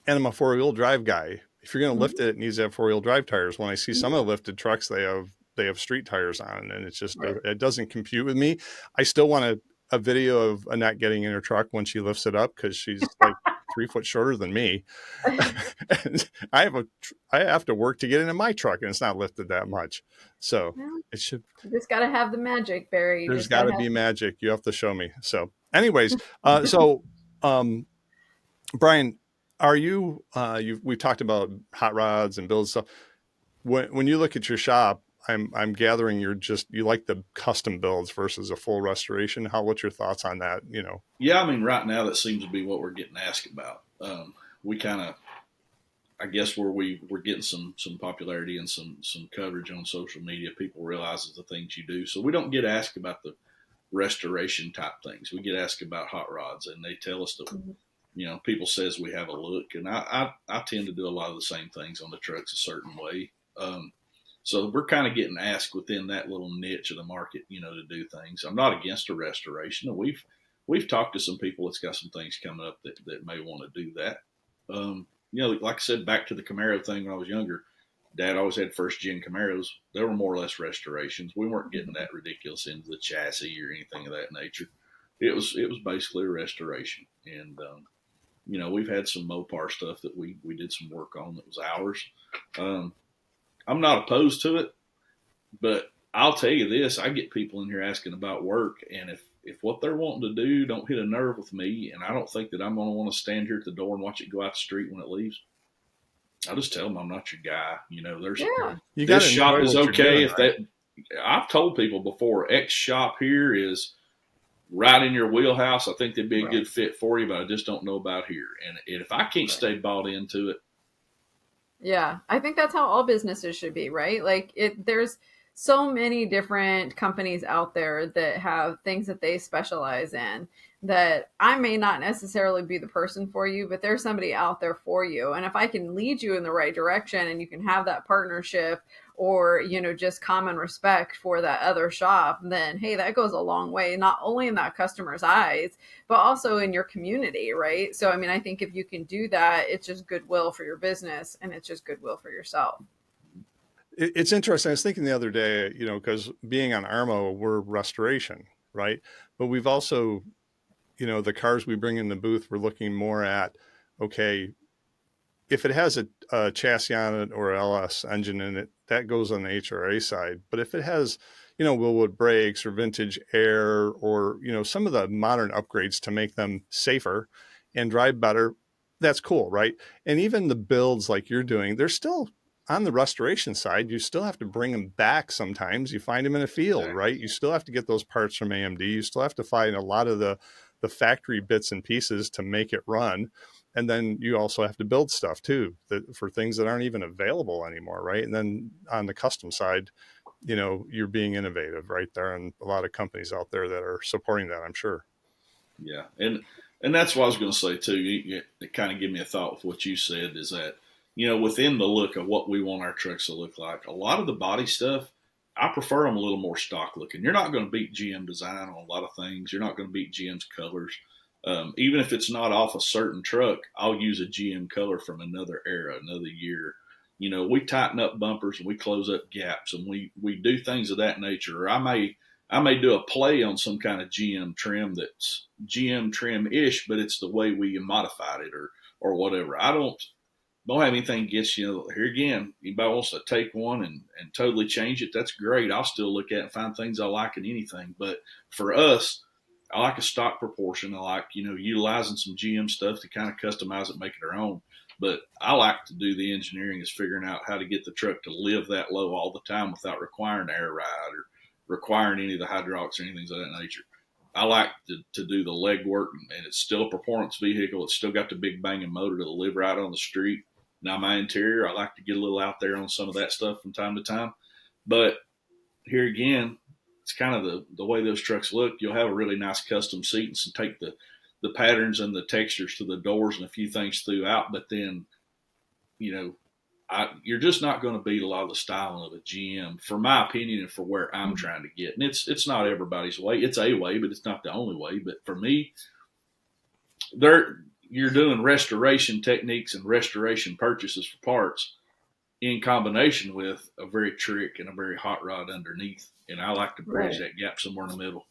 Speaker 1: I'm a 4-wheel drive guy. If you're going to lift it, it needs to have 4-wheel drive tires. When I see some of the lifted trucks, they have street tires on, and it's just it doesn't compute with me. I still want a video of Annette getting in her truck when she lifts it up because she's like 3 foot shorter than me. And I have to work to get into my truck, and it's not lifted that much. So it should.
Speaker 2: You just got to have the magic, Barry.
Speaker 1: There's got to be magic. You have to show me. So, anyways, Brian. Are you, we've talked about hot rods and build stuff. When you look at your shop, I'm gathering you like the custom builds versus a full restoration. What's your thoughts on that?
Speaker 3: Yeah, I mean, right now that seems to be what we're getting asked about. We kind of, I guess where we're getting some popularity and some coverage on social media, people realize the things you do. So we don't get asked about the restoration type things. We get asked about hot rods, and they tell us that, people says we have a look, and I tend to do a lot of the same things on the trucks a certain way. So we're kind of getting asked within that little niche of the market, to do things. I'm not against a restoration. We've talked to some people that's got some things coming up that may want to do that. Like I said, back to the Camaro thing when I was younger, Dad always had first gen Camaros. They were more or less restorations. We weren't getting that ridiculous into the chassis or anything of that nature. It was basically a restoration. And, we've had some Mopar stuff that we did some work on that was ours. I'm not opposed to it, but I'll tell you this, I get people in here asking about work, and if what they're wanting to do don't hit a nerve with me, and I don't think that I'm going to want to stand here at the door and watch it go out the street when it leaves, I'll just tell them I'm not your guy. This shop is okay if that. I've told people before, X shop here is right in your wheelhouse. I think they'd be a good fit for you, but I just don't know about here. And if I can't stay bought into it.
Speaker 2: Yeah, I think that's how all businesses should be, right? Like there's so many different companies out there that have things that they specialize in that I may not necessarily be the person for you, but there's somebody out there for you. And if I can lead you in the right direction and you can have that partnership or, just common respect for that other shop, then, hey, that goes a long way, not only in that customer's eyes, but also in your community, right? So, I mean, I think if you can do that, it's just goodwill for your business and it's just goodwill for yourself.
Speaker 1: It's interesting. I was thinking the other day, because being on Armo, we're restoration, right? But we've also, the cars we bring in the booth, we're looking more at, okay, if it has a chassis on it or LS engine in it, that goes on the HRA side. But if it has, Willwood brakes or vintage air or, some of the modern upgrades to make them safer and drive better, that's cool, right? And even the builds like you're doing, they're still on the restoration side. You still have to bring them back sometimes. You find them in a field, right? You still have to get those parts from AMD. You still have to find a lot of the factory bits and pieces to make it run. And then you also have to build stuff too, for things that aren't even available anymore, right? And then on the custom side, you're being innovative right there, and a lot of companies out there that are supporting that, I'm sure.
Speaker 3: Yeah, and that's what I was going to say too. It kind of gave me a thought with what you said is that, within the look of what we want our trucks to look like, a lot of the body stuff, I prefer them a little more stock looking. You're not going to beat GM design on a lot of things. You're not going to beat GM's colors. Even if it's not off a certain truck, I'll use a GM color from another era, another year. We tighten up bumpers and we close up gaps, and we do things of that nature. Or I may do a play on some kind of GM trim that's GM trim-ish, but it's the way we modified it or whatever. I don't have anything against, here again, anybody wants to take one and totally change it, that's great. I'll still look at it and find things I like in anything. But for us, I like a stock proportion. I like, utilizing some GM stuff to kind of customize it, make it our own. But I like to do the engineering is figuring out how to get the truck to live that low all the time without requiring air ride or requiring any of the hydraulics or anything of that nature. I like to do the leg work, and it's still a performance vehicle. It's still got the big banging motor to live right on the street. Now, my interior, I like to get a little out there on some of that stuff from time to time. But here again, it's kind of the way those trucks look. You'll have a really nice custom seat and take the patterns and the textures to the doors and a few things throughout. But then, you're just not going to beat a lot of the styling of a GM, for my opinion, and for where I'm trying to get. And it's not everybody's way. It's a way, but it's not the only way. But for me, you're doing restoration techniques and restoration purchases for parts in combination with a very trick and a very hot rod underneath. And I like to bridge that gap somewhere in the middle.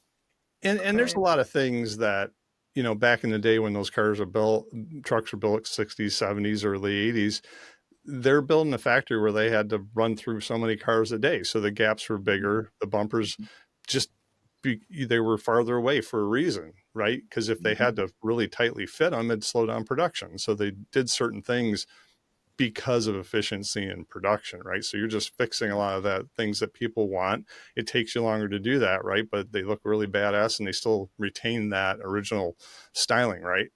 Speaker 1: And there's a lot of things that, back in the day when those trucks were built 60s, 70s, early 80s, they're building a factory where they had to run through so many cars a day. So the gaps were bigger, the bumpers they were farther away for a reason, right? Because if they had to really tightly fit them, it'd slow down production. So they did certain things because of efficiency in production, right? So you're just fixing a lot of that things that people want. It takes you longer to do that, right? But they look really badass and they still retain that original styling, right?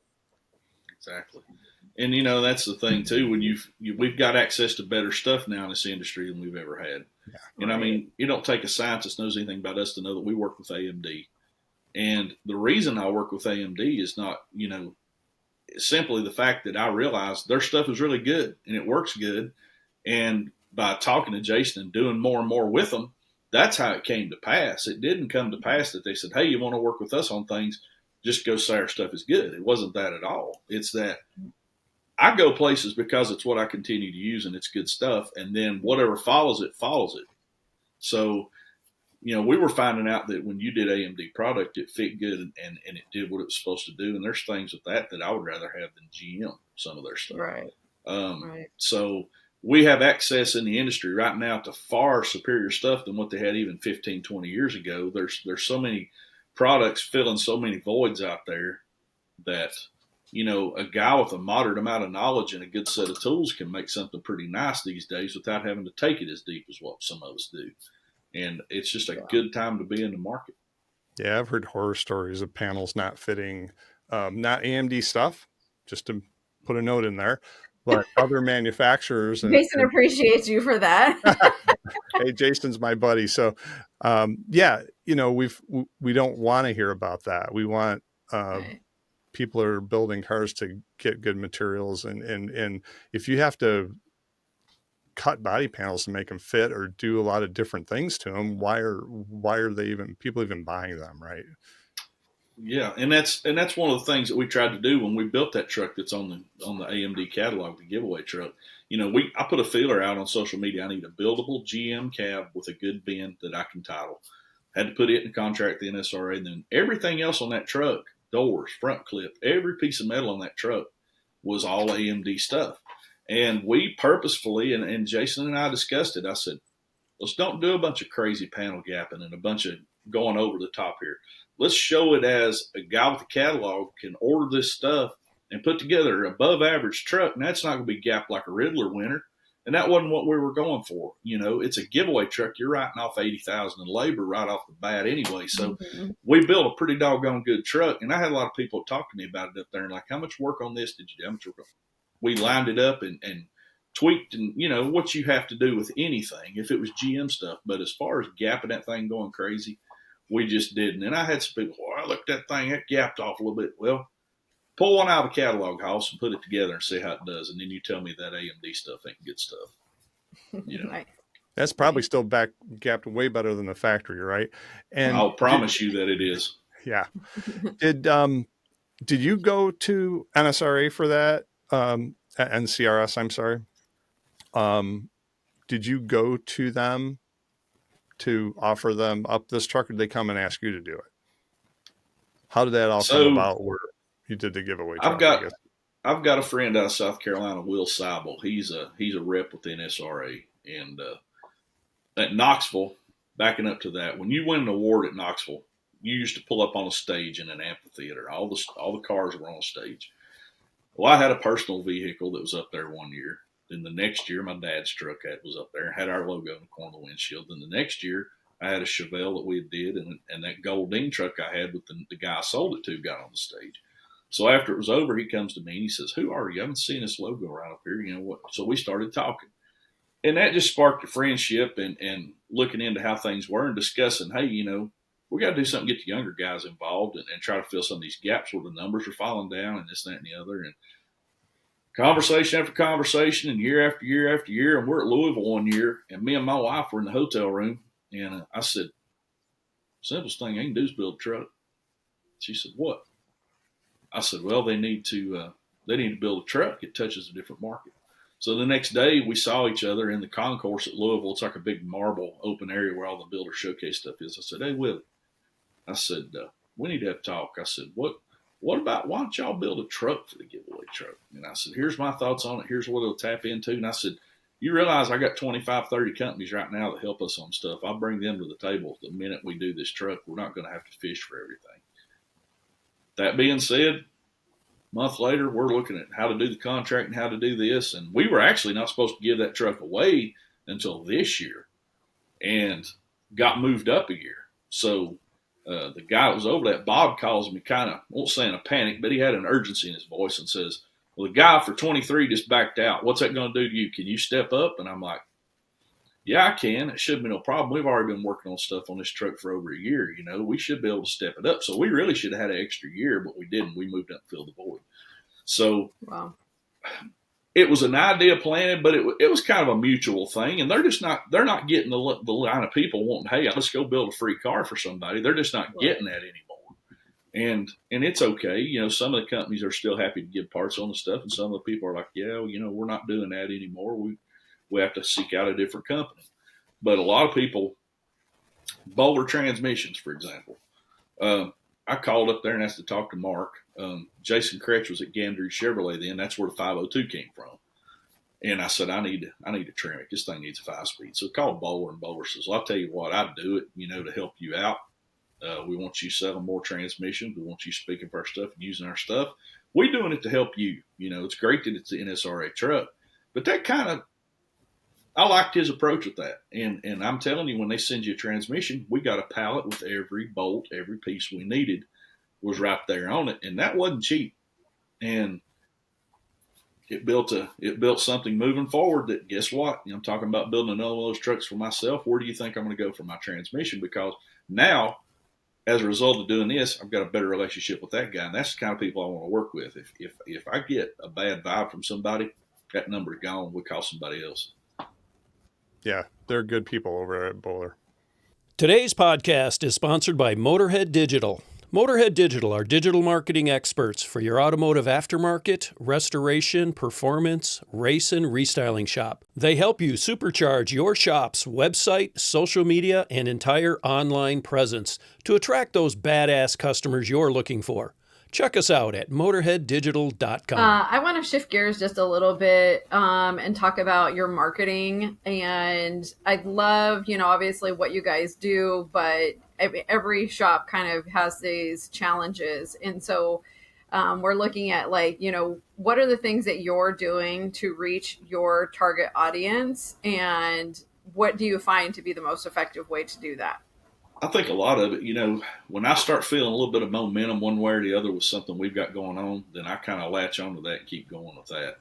Speaker 3: Exactly. And that's the thing too. When we've got access to better stuff now in this industry than we've ever had. Yeah, and I mean, it don't take a scientist knows anything about us to know that we work with AMD. And the reason I work with AMD is not, simply the fact that I realize their stuff is really good and it works good. And by talking to Jason and doing more and more with them, that's how it came to pass. It didn't come to pass that they said, hey, you want to work with us on things, just go say our stuff is good. It wasn't that at all. It's that I go places because it's what I continue to use and it's good stuff. And then whatever follows it. So, we were finding out that when you did AMD product, it fit good and it did what it was supposed to do. And there's things with that I would rather have than GM, some of their stuff.
Speaker 2: Right.
Speaker 3: So we have access in the industry right now to far superior stuff than what they had even 15, 20 years ago. There's so many products filling so many voids out there that, a guy with a moderate amount of knowledge and a good set of tools can make something pretty nice these days without having to take it as deep as what some of us do. And it's just a good time to be in the market.
Speaker 1: Yeah, I've heard horror stories of panels not fitting, not AMD stuff, just to put a note in there, but other manufacturers.
Speaker 2: Jason appreciates you for that.
Speaker 1: Hey, Jason's my buddy. So, we don't want to hear about that. We want people are building cars to get good materials. And if you have to cut body panels to make them fit or do a lot of different things to them, why are they people even buying them, right?
Speaker 3: Yeah, and that's one of the things that we tried to do when we built that truck that's on the AMD catalog, the giveaway truck. I put a feeler out on social media. I need a buildable GM cab with a good bend that I can title. Had to put it in the contract, the NSRA, and then everything else on that truck, doors, front clip, every piece of metal on that truck was all AMD stuff. And we purposefully, and Jason and I discussed it, I said, let's don't do a bunch of crazy panel gapping and a bunch of going over the top here. Let's show it as a guy with a catalog can order this stuff and put together an above average truck. And that's not going to be gapped like a Riddler winner. And that wasn't what we were going for. It's a giveaway truck. You're writing off $80,000 in labor right off the bat anyway. So we built a pretty doggone good truck. And I had a lot of people talk to me about it up there and like, how much work on this did you do? How much work on? We lined it up and tweaked and, what you have to do with anything if it was GM stuff. But as far as gapping that thing going crazy, we just didn't. And I had some people, I looked at that thing, it gapped off a little bit. Well, pull one out of a catalog house and put it together and see how it does. And then you tell me that AMD stuff ain't good stuff.
Speaker 2: Nice.
Speaker 1: That's probably still back gapped way better than the factory, right? And
Speaker 3: I'll promise you that it is.
Speaker 1: Yeah. Did you go to NSRA for that? NCRS, I'm sorry. Did you go to them to offer them up this truck, or did they come and ask you to do it? How did that all come
Speaker 3: So
Speaker 1: about where you did the giveaway
Speaker 3: I've
Speaker 1: truck, I
Speaker 3: got
Speaker 1: guess?
Speaker 3: I've got a friend out of South Carolina, Will Seibel. He's a rep with NSRA, and at Knoxville, backing up to that, when you win an award at Knoxville, you used to pull up on a stage in an amphitheater. All the cars were on stage. Well, I had a personal vehicle that was up there one year. Then the next year, my dad's truck was up there and had our logo in the corner of the windshield. Then the next year, I had a Chevelle that we did, and that Goldine truck I had with the guy I sold it to got on the stage. So after it was over, he comes to me and he says, "Who are you? I haven't seen this logo around up here. You know what?" So we started talking. And that just sparked a friendship and looking into how things were and discussing, hey, we got to do something to get the younger guys involved and try to fill some of these gaps where the numbers are falling down and this, that, and the other. And conversation after conversation and year after year after year. And we're at Louisville one year, and me and my wife were in the hotel room. And I said, "Simplest thing I can do is build a truck." She said, "What?" I said, "Well, they need to build a truck. It touches a different market." So the next day we saw each other in the concourse at Louisville. It's like a big marble open area where all the builder showcase stuff is. I said, "Hey, Willie," I said, "we need to have a talk." I said, What about, why don't y'all build a truck for the giveaway truck?" And I said, "Here's my thoughts on it. Here's what it'll tap into." And I said, "You realize I got 25, 30 companies right now that help us on stuff. I'll bring them to the table the minute we do this truck. We're not going to have to fish for everything." That being said, month later, we're looking at how to do the contract and how to do this. And we were actually not supposed to give that truck away until this year and got moved up a year. So the guy that was over that, Bob, calls me kind of, I won't say in a panic, but he had an urgency in his voice and says, "Well, the guy for 23 just backed out. What's that going to do to you? Can you step up?" And I'm like, "Yeah, I can. It shouldn't be no problem. We've already been working on stuff on this truck for over a year. We should be able to step it up." So we really should have had an extra year, but we didn't. We moved up and filled the void. So
Speaker 2: Wow.
Speaker 3: it was an idea planted, but it was kind of a mutual thing. And they're not getting the line of people wanting, "Hey, let's go build a free car for somebody." They're just not getting that anymore. And it's okay. Some of the companies are still happy to give parts on the stuff, and some of the people are like, "Yeah, we're not doing that anymore. We have to seek out a different company." But a lot of people, Bauer transmissions, for example, I called up there and asked to talk to Mark. Jason Kretsch was at Gander Chevrolet then. That's where the 502 came from. And I said, I need to trim it. This thing needs a 5-speed. So I called Bauer, and Bauer says, "Well, I'll tell you what, I'd do it, to help you out. We want you selling more transmissions. We want you speaking for our stuff and using our stuff. We're doing it to help you. It's great that it's the NSRA truck." But that I liked his approach with that. And I'm telling you, when they send you a transmission, we got a pallet with every bolt, every piece we needed was right there on it. And that wasn't cheap. And it built something moving forward that, guess what? I'm talking about building another one of those trucks for myself. Where do you think I'm going to go for my transmission? Because now, as a result of doing this, I've got a better relationship with that guy. And that's the kind of people I want to work with. If I get a bad vibe from somebody, that number's gone. We call somebody else.
Speaker 1: Yeah, they're good people over at Bowler.
Speaker 4: Today's podcast is sponsored by Motorhead Digital. Motorhead Digital are digital marketing experts for your automotive aftermarket, restoration, performance, race, and restyling shop. They help you supercharge your shop's website, social media, and entire online presence to attract those badass customers you're looking for. Check us out at motorheaddigital.com.
Speaker 2: I want to shift gears just a little bit and talk about your marketing. And I love, obviously what you guys do, but every shop kind of has these challenges. And so we're looking at what are the things that you're doing to reach your target audience? And what do you find to be the most effective way to do that?
Speaker 3: I think a lot of it, when I start feeling a little bit of momentum one way or the other with something we've got going on, then I kind of latch onto that and keep going with that.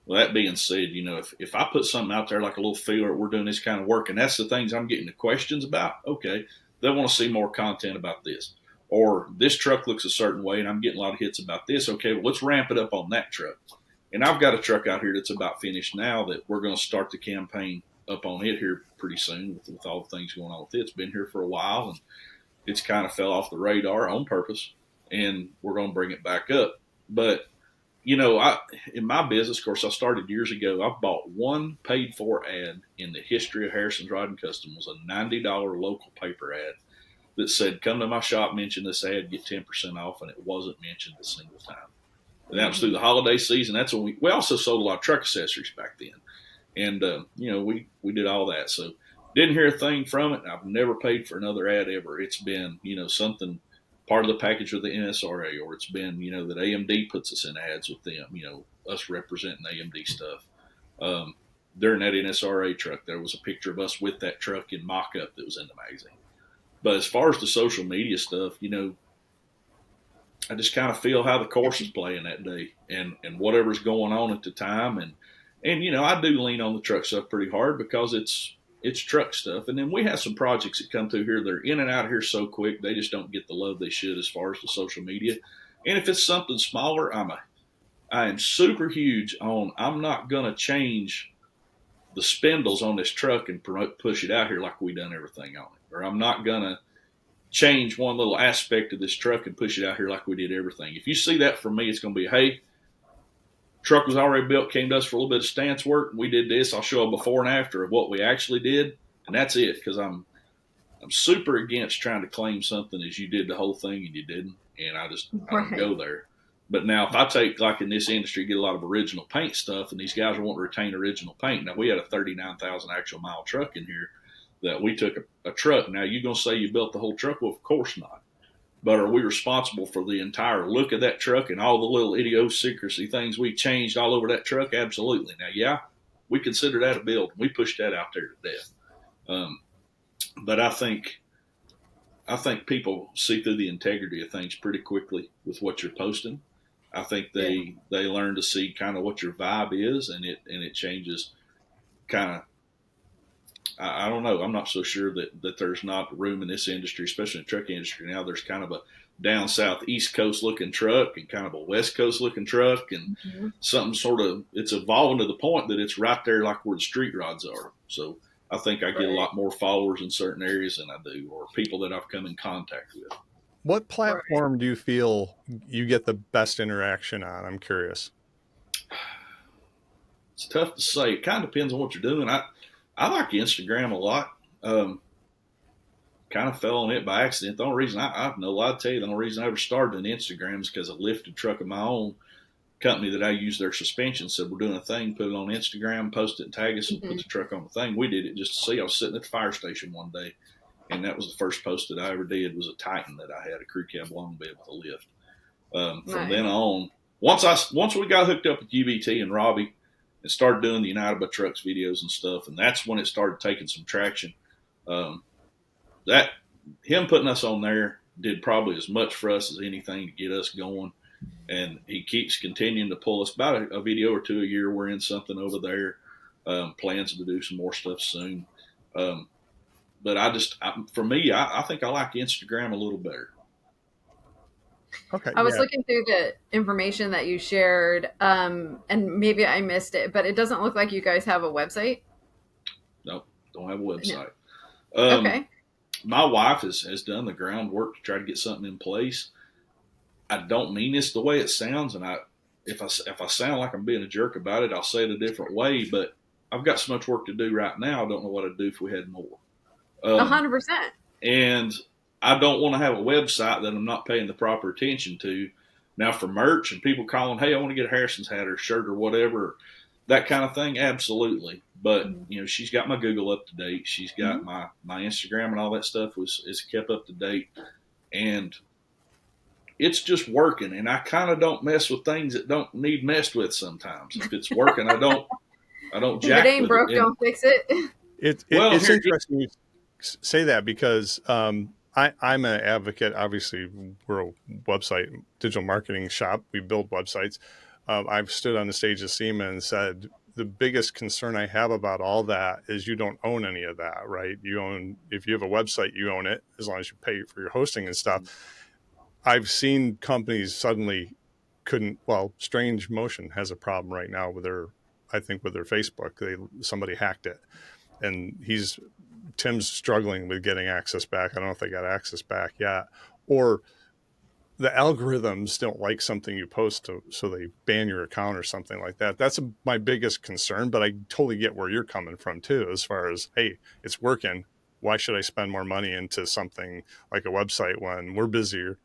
Speaker 3: Well, that being said, if I put something out there like a little feeler, we're doing this kind of work, and that's the things I'm getting the questions about, okay, they want to see more content about this. Or this truck looks a certain way, and I'm getting a lot of hits about this. Okay, well, let's ramp it up on that truck. And I've got a truck out here that's about finished now that we're going to start the campaign up on it here pretty soon with all the things going on with it. It's been here for a while, and it's kind of fell off the radar on purpose, and we're going to bring it back up. But in my business, of course, I started years ago. I've bought one paid for ad in the history of Harrison's Rod and Custom. It was a $90 local paper ad that said, "Come to my shop, mention this ad, get 10% off," and it wasn't mentioned a single time. And that was through the holiday season. That's when we also sold a lot of truck accessories back then. And, we did all that. So didn't hear a thing from it. I've never paid for another ad ever. It's been, something part of the package with the NSRA, or it's been, that AMD puts us in ads with them, us representing AMD stuff. During that NSRA truck, there was a picture of us with that truck in mock-up that was in the magazine. But as far as the social media stuff, I just kind of feel how the course is playing that day and whatever's going on at the time. And I do lean on the truck stuff pretty hard because it's truck stuff. And then we have some projects that come through here. They're in and out of here so quick. They just don't get the love they should as far as the social media. And if it's something smaller, I am super huge on, I'm not going to change the spindles on this truck and push it out here like we done everything on it. Or I'm not going to change one little aspect of this truck and push it out here like we did everything. If you see that from me, it's going to be, hey, truck was already built, came to us for a little bit of stance work. We did this. I'll show a before and after of what we actually did. And that's it. Because I'm super against trying to claim something as you did the whole thing and you didn't. And I don't go there. But now if I take, like in this industry, get a lot of original paint stuff, and these guys are wanting to retain original paint. Now we had a 39,000 actual mile truck in here that we took a truck. Now you're going to say you built the whole truck? Well, of course not. But are we responsible for the entire look of that truck and all the little idiosyncrasy things we changed all over that truck? Absolutely. Now, yeah, we consider that a build. We pushed that out there to death. But I think people see through the integrity of things pretty quickly with what you're posting. I think they learn to see kind of what your vibe is, and it changes kind of. I don't know. I'm not so sure that there's not room in this industry, especially in the truck industry now. There's kind of a down south, East Coast looking truck and kind of a West Coast looking truck, and something sort of, it's evolving to the point that it's right there like where the street rods are. So I think I get a lot more followers in certain areas than I do, or people that I've come in contact with.
Speaker 1: What platform do you feel you get the best interaction on? I'm curious.
Speaker 3: It's tough to say. It kind of depends on what you're doing. I like Instagram a lot. Kind of fell on it by accident. The only reason I have no lie to tell you, the only reason I ever started an Instagram is because a lifted truck of my own company that I use their suspension said, we're doing a thing, put it on Instagram, post it, and tag us, and put the truck on the thing. We did it just to see. I was sitting at the fire station one day, and that was the first post that I ever did. Was a Titan that I had, a crew cab long bed with a lift. From then on, once we got hooked up with UBT and Robbie, and started doing the United by Trucks videos and stuff, and that's when it started taking some traction. That him putting us on there did probably as much for us as anything to get us going, and he keeps continuing to pull us about a video or two a year. We're in something over there, plans to do some more stuff soon. But for me, I think I like Instagram a little better.
Speaker 1: Okay.
Speaker 2: I was looking through the information that you shared, and maybe I missed it, but it doesn't look like you guys have a website.
Speaker 3: Nope, don't have a website.
Speaker 2: No. Okay.
Speaker 3: My wife has done the groundwork to try to get something in place. I don't mean this the way it sounds, and if I sound like I'm being a jerk about it, I'll say it a different way. But I've got so much work to do right now. I don't know what I'd do if we had more.
Speaker 2: 100%.
Speaker 3: And I don't want to have a website that I'm not paying the proper attention to. Now for merch and people calling, hey, I want to get a Harrison's hat or shirt or whatever, that kind of thing, absolutely. But she's got my Google up to date. She's got my Instagram and all that stuff is kept up to date, and it's just working. And I kind of don't mess with things that don't need messed with sometimes. If it's working, I don't jack
Speaker 2: if it ain't
Speaker 3: with
Speaker 2: broke,
Speaker 3: it.
Speaker 2: don't fix it.
Speaker 1: It's interesting you say that because I'm an advocate. Obviously, we're a website digital marketing shop. We build websites. I've stood on the stage of SEMA and said, the biggest concern I have about all that is you don't own any of that, right? If you have a website, you own it as long as you pay for your hosting and stuff. I've seen companies suddenly Strange Motion has a problem right now with their Facebook. Somebody hacked it, and Tim's struggling with getting access back. I don't know if they got access back yet, or the algorithms don't like something you post so they ban your account or something like that. That's my biggest concern, but I totally get where you're coming from too, as far as, hey, it's working. Why should I spend more money into something like a website when we're busier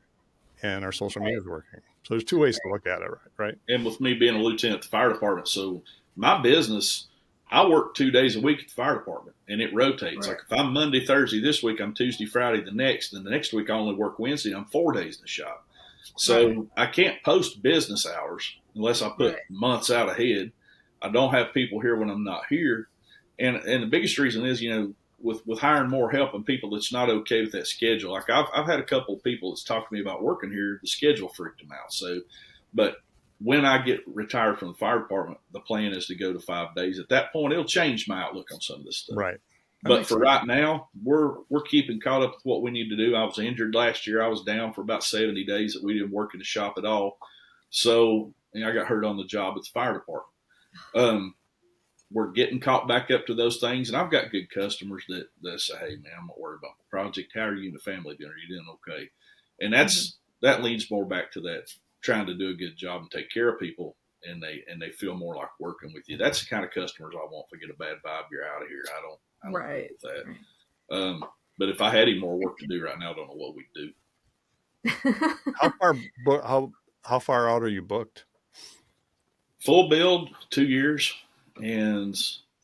Speaker 1: and our social media is working? So there's two ways to look at it, right?
Speaker 3: And with me being a lieutenant at the fire department, so my business, I work 2 days a week at the fire department, and it rotates.
Speaker 2: Right.
Speaker 3: Like if I'm Monday, Thursday this week, I'm Tuesday, Friday the next, and the next week I only work Wednesday. I'm 4 days in the shop, so
Speaker 2: Right.
Speaker 3: I can't post business hours unless I put
Speaker 2: Right.
Speaker 3: months out ahead. I don't have people here when I'm not here, and the biggest reason is, with hiring more help and people that's not okay with that schedule. Like I've had a couple of people that's talked to me about working here. The schedule freaked them out. So, but when I get retired from the fire department, the plan is to go to 5 days. At that point, it'll change my outlook on some of this stuff.
Speaker 1: Right.
Speaker 3: But for right now, we're keeping caught up with what we need to do. I was injured last year. I was down for about 70 days that we didn't work in the shop at all. So I got hurt on the job at the fire department. We're getting caught back up to those things, and I've got good customers that say, "Hey, man, I'm not worried about the project. How are you and the family doing? Are you doing okay?" And that leads more back to that trying to do a good job and take care of people, and they feel more like working with you. That's the kind of customers I want. If I get a bad vibe, you're out of here. I don't
Speaker 2: Right.
Speaker 3: with that.
Speaker 2: Right.
Speaker 3: But if I had any more work to do right now, I don't know what we'd do.
Speaker 1: How far out are you booked?
Speaker 3: Full build, 2 years, and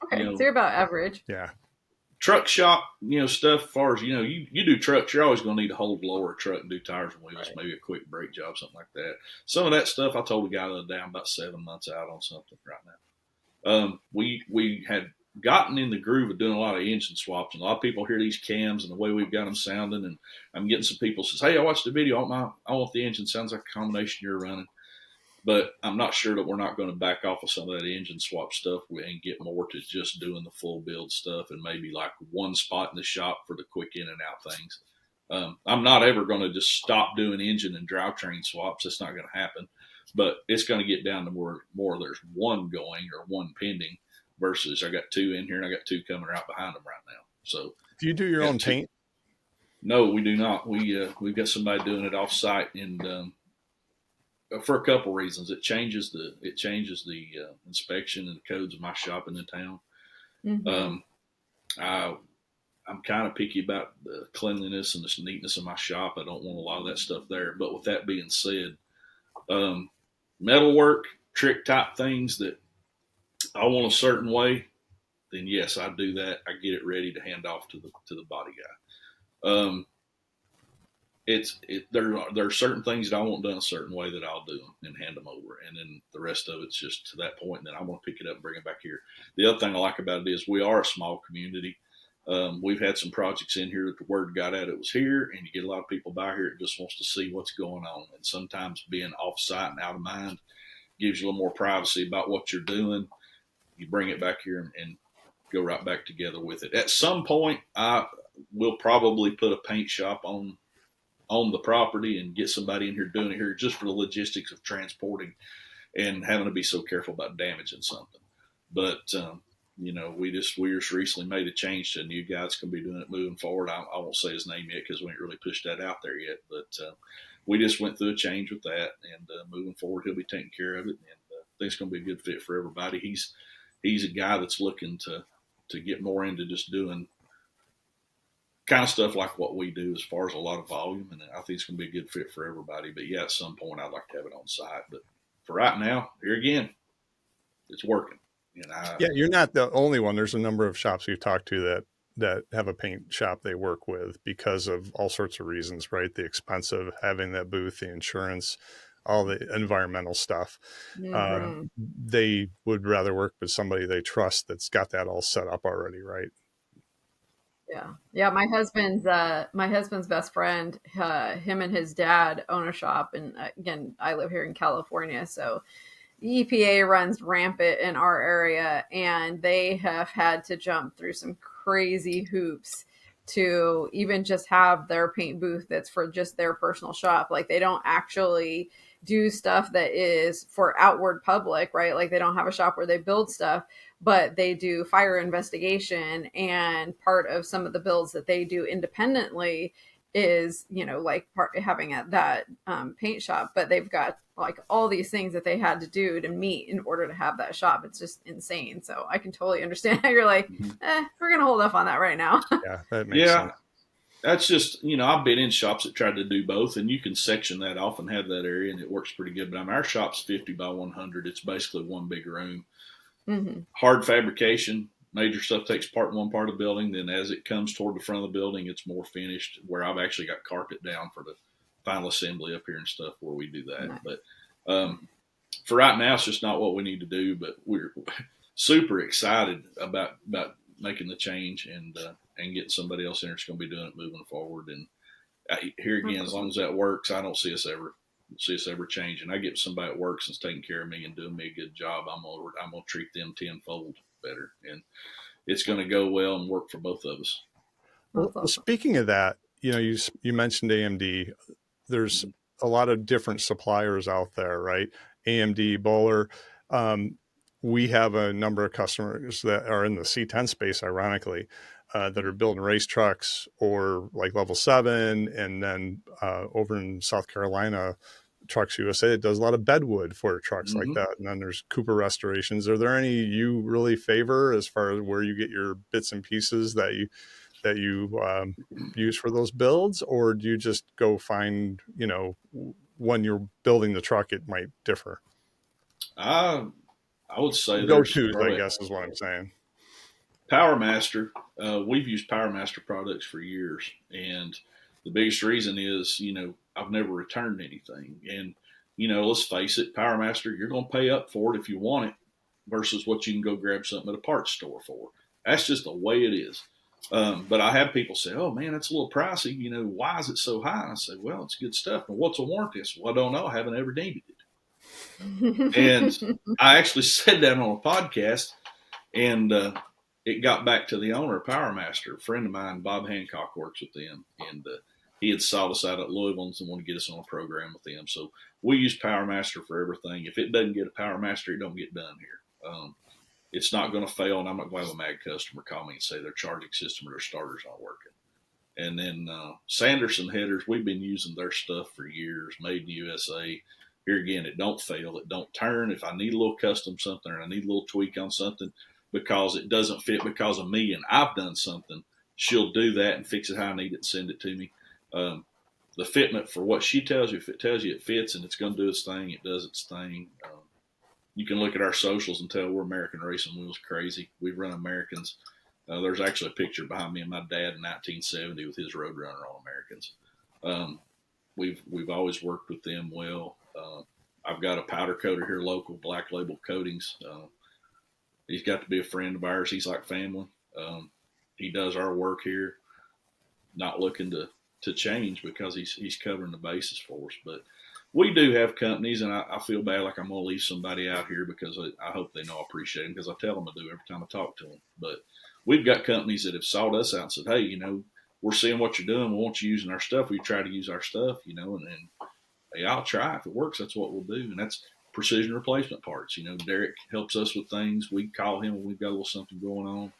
Speaker 2: Okay, so you're about average.
Speaker 1: Yeah.
Speaker 3: truck shop, stuff as far as, you do trucks, you're always going to need to hold lower a truck and do tires and wheels,
Speaker 2: Right.
Speaker 3: maybe a quick brake job, something like that. Some of that stuff, I told a guy the other day, I'm about 7 months out on something right now. We had gotten in the groove of doing a lot of engine swaps, and a lot of people hear these cams and the way we've got them sounding, and I'm getting some people says, "Hey, I watched the video. I want the engine. Sounds like a combination you're running." But I'm not sure that we're not going to back off of some of that engine swap stuff and get more to just doing the full build stuff and maybe like one spot in the shop for the quick in and out things. I'm not ever going to just stop doing engine and drivetrain swaps. That's not going to happen. But it's going to get down to more there's one going or one pending versus I got two in here and I got two coming right behind them right now. So
Speaker 1: do you do your own paint?
Speaker 3: No, we do not. We've got somebody doing it off site, and for a couple reasons, it changes the inspection and the codes of my shop in the town.
Speaker 2: Mm-hmm.
Speaker 3: I'm kind of picky about the cleanliness and the neatness of my shop. I don't want a lot of that stuff there. But with that being said, metalwork, trick type things that I want a certain way, then yes, I do that. I get it ready to hand off to the body guy. There are certain things that I want done a certain way that I'll do them and hand them over, and then the rest of it's just to that point. And then I want to pick it up and bring it back here. The other thing I like about it is we are a small community. We've had some projects in here that the word got out it was here, and you get a lot of people by here that just wants to see what's going on. And sometimes being off site and out of mind gives you a little more privacy about what you're doing. You bring it back here and go right back together with it. At some point, I will probably put a paint shop on the property and get somebody in here doing it here just for the logistics of transporting and having to be so careful about damaging something. But, we just recently made a change to a new guy that's going to be doing it moving forward. I won't say his name yet because we ain't really pushed that out there yet. But we just went through a change with that, and moving forward, he'll be taking care of it. And I think it's going to be a good fit for everybody. He's a guy that's looking to get more into just doing kind of stuff like what we do as far as a lot of volume, and I think it's going to be a good fit for everybody. But yeah, at some point I'd like to have it on site. But for right now, here again, it's working.
Speaker 1: Yeah, you're not the only one. There's a number of shops we've talked to that have a paint shop they work with because of all sorts of reasons, right? The expense of having that booth, the insurance, all the environmental stuff.
Speaker 2: Mm-hmm.
Speaker 1: They would rather work with somebody they trust that's got that all set up already, right?
Speaker 2: Yeah. My husband's best friend, him and his dad own a shop, and again, I live here in California, so the EPA runs rampant in our area, and they have had to jump through some crazy hoops to even just have their paint booth that's for just their personal shop. Like, they don't actually do stuff that is for outward public, right? Like, they don't have a shop where they build stuff, but they do fire investigation, and part of some of the builds that they do independently is, like having that paint shop, but they've got like all these things that they had to do to meet in order to have that shop. It's just insane. So I can totally understand how you're like, we're going to hold off on that right now.
Speaker 1: Yeah, that makes sense.
Speaker 3: That's just, I've been in shops that tried to do both, and you can section that off and have that area, and it works pretty good. But our shop's 50 by 100. It's basically one big room.
Speaker 2: Mm-hmm.
Speaker 3: Hard fabrication. Major stuff takes part in one part of the building. Then as it comes toward the front of the building, it's more finished, where I've actually got carpet down for the final assembly up here and stuff where we do that. Nice. But for right now, it's just not what we need to do. But we're super excited about making the change and getting somebody else in there that's going to be doing it moving forward. And here again, as long as that works, I don't see us ever changing. I get somebody that works and's taking care of me and doing me a good job. I'm gonna treat them tenfold better, and it's going to go well and work for both of us.
Speaker 1: Well, speaking of that, you mentioned AMD. There's a lot of different suppliers out there, right? AMD, Bauer. We have a number of customers that are in the C10 space, ironically, that are building race trucks or like Level 7. And then over in South Carolina, Trucks USA does a lot of bedwood for trucks like that. And then there's Cooper Restorations. Are there any you really favor as far as where you get your bits and pieces that you use for those builds? Or do you just go find, when you're building the truck, it might differ?
Speaker 3: I would say
Speaker 1: go-tos, I guess, is what I'm saying.
Speaker 3: PowerMaster. We've used PowerMaster products for years, and the biggest reason is, I've never returned anything. And, let's face it, PowerMaster, you're going to pay up for it if you want it versus what you can go grab something at a parts store for. That's just the way it is. But I have people say, oh, man, that's a little pricey. Why is it so high? And I say, well, it's good stuff. And what's a warranty? I say, well, I don't know. I haven't ever needed it. And I actually said that on a podcast, and it got back to the owner of PowerMaster. A friend of mine, Bob Hancock, works with them, and he had sought us out at Louisville and wanted to get us on a program with them. So we use PowerMaster for everything. If it doesn't get a PowerMaster, it don't get done here. It's not going to fail, and I'm not going to have a mad customer call me and say their charging system or their starter's not working. And then Sanderson headers, we've been using their stuff for years, made in the USA. Here again, it don't fail. It don't turn. If I need a little custom something or I need a little tweak on something because it doesn't fit because of me and I've done something, she'll do that and fix it how I need it and send it to me. The fitment for what she tells you, if it tells you it fits and it's going to do its thing, it does its thing. You can look at our socials and tell we're American Racing Wheels crazy. We run Americans. There's actually a picture behind me of my dad in 1970 with his Roadrunner on Americans. We've always worked with them well. I've got a powder coater here local, Black Label Coatings. He's got to be a friend of ours. He's like family. He does our work here, not looking to change because he's covering the bases for us. But we do have companies, and I feel bad like I'm going to leave somebody out here because I hope they know I appreciate them because I tell them I do every time I talk to them. But we've got companies that have sought us out and said, hey, we're seeing what you're doing. We want you using our stuff. We try to use our stuff, and hey, I'll try. If it works, that's what we'll do. And that's precision replacement parts. Derek helps us with things. We call him when we've got a little something going on.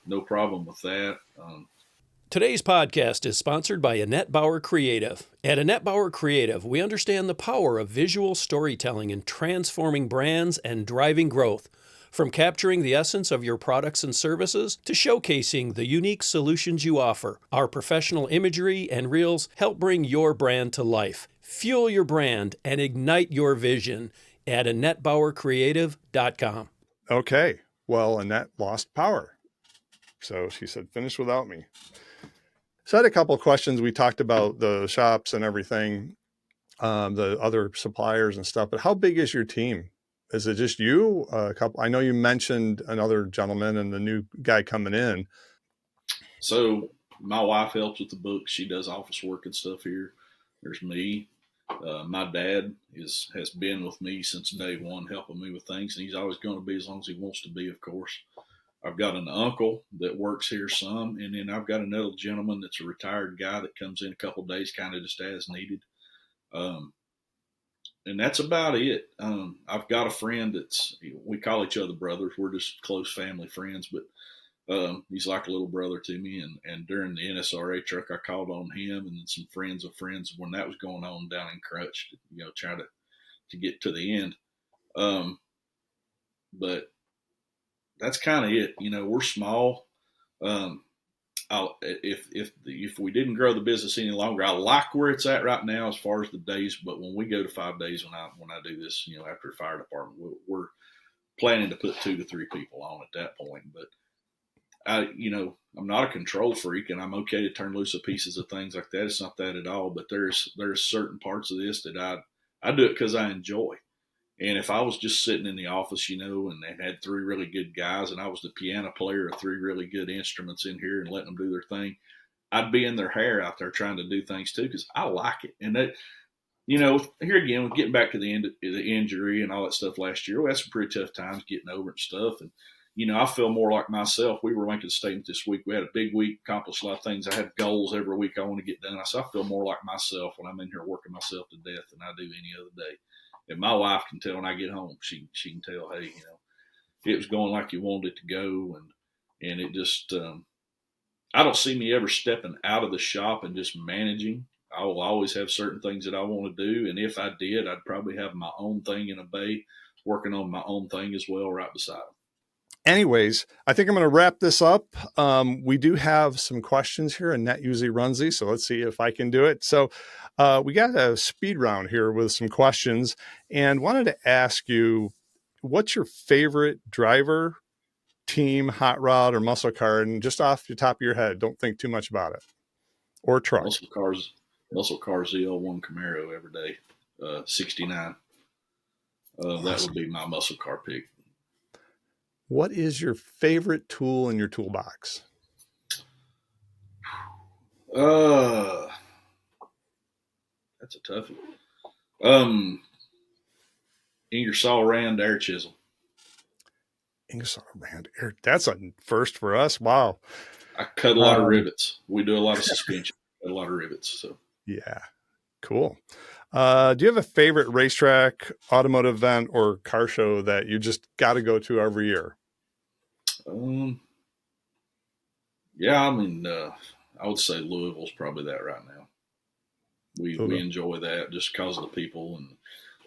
Speaker 3: No problem with that.
Speaker 4: Today's podcast is sponsored by Annette Bauer Creative. At Annette Bauer Creative, we understand the power of visual storytelling in transforming brands and driving growth. From capturing the essence of your products and services to showcasing the unique solutions you offer, our professional imagery and reels help bring your brand to life. Fuel your brand and ignite your vision at AnnetteBauerCreative.com.
Speaker 1: Okay. Well, Annette lost power. So she said, finish without me. So I had a couple of questions. We talked about the shops and everything, the other suppliers and stuff, but how big is your team? Is it just you? A couple? I know you mentioned another gentleman and the new guy coming in.
Speaker 3: So my wife helps with the books. She does office work and stuff here. There's me. My dad has been with me since day one, helping me with things, and he's always going to be as long as he wants to be, of course. I've got an uncle that works here some, and then I've got another gentleman that's a retired guy that comes in a couple of days, kind of just as needed. And that's about it. I've got a friend we call each other brothers. We're just close family friends, but He's like a little brother to me. And during the NSRA truck, I called on him and then some friends of friends when that was going on down in Crutch, try to get to the end. But that's kind of it. We're small. If we didn't grow the business any longer, I like where it's at right now as far as the days. But when we go to 5 days, when I do this, after the fire department, we're planning to put 2 to 3 people on at that point. But I'm not a control freak, and I'm okay to turn loose of pieces of things like that. It's not that at all. But there's certain parts of this that I do it because I enjoy. And if I was just sitting in the office, and had 3 really good guys, and I was the piano player of 3 really good instruments in here and letting them do their thing, I'd be in their hair out there trying to do things too because I like it. And that, here again, with getting back to the injury and all that stuff last year, we had some pretty tough times getting over it and stuff. And I feel more like myself. We were making a statement this week. We had a big week, accomplished a lot of things. I had goals every week I want to get done. I said I feel more like myself when I'm in here working myself to death than I do any other day. And my wife can tell when I get home. She can tell, hey, it was going like you wanted it to go, and it just I don't see me ever stepping out of the shop and just managing. I will always have certain things that I want to do, and if I did, I'd probably have my own thing in a bay, working on my own thing as well, right beside them.
Speaker 1: Anyways, I think I'm going to wrap this up. We do have some questions here. Annette usually runs these, so let's see if I can do it. So we got a speed round here with some questions, and wanted to ask you, what's your favorite driver, team, hot rod, or muscle car? And just off the top of your head, don't think too much about it. Or truck.
Speaker 3: Muscle cars, ZL1 Camaro every day, 69. Awesome. That would be my muscle car pick.
Speaker 1: What is your favorite tool in your toolbox?
Speaker 3: That's a tough one. Ingersoll Rand air chisel.
Speaker 1: Ingersoll Rand air. That's a first for us. Wow.
Speaker 3: I cut a lot of rivets. We do a lot of suspension, cut a lot of rivets. So
Speaker 1: yeah, cool. Do you have a favorite racetrack, automotive event, or car show that you just got to go to every year?
Speaker 3: Yeah, I would say Louisville's probably that right now. We enjoy that just because of the people and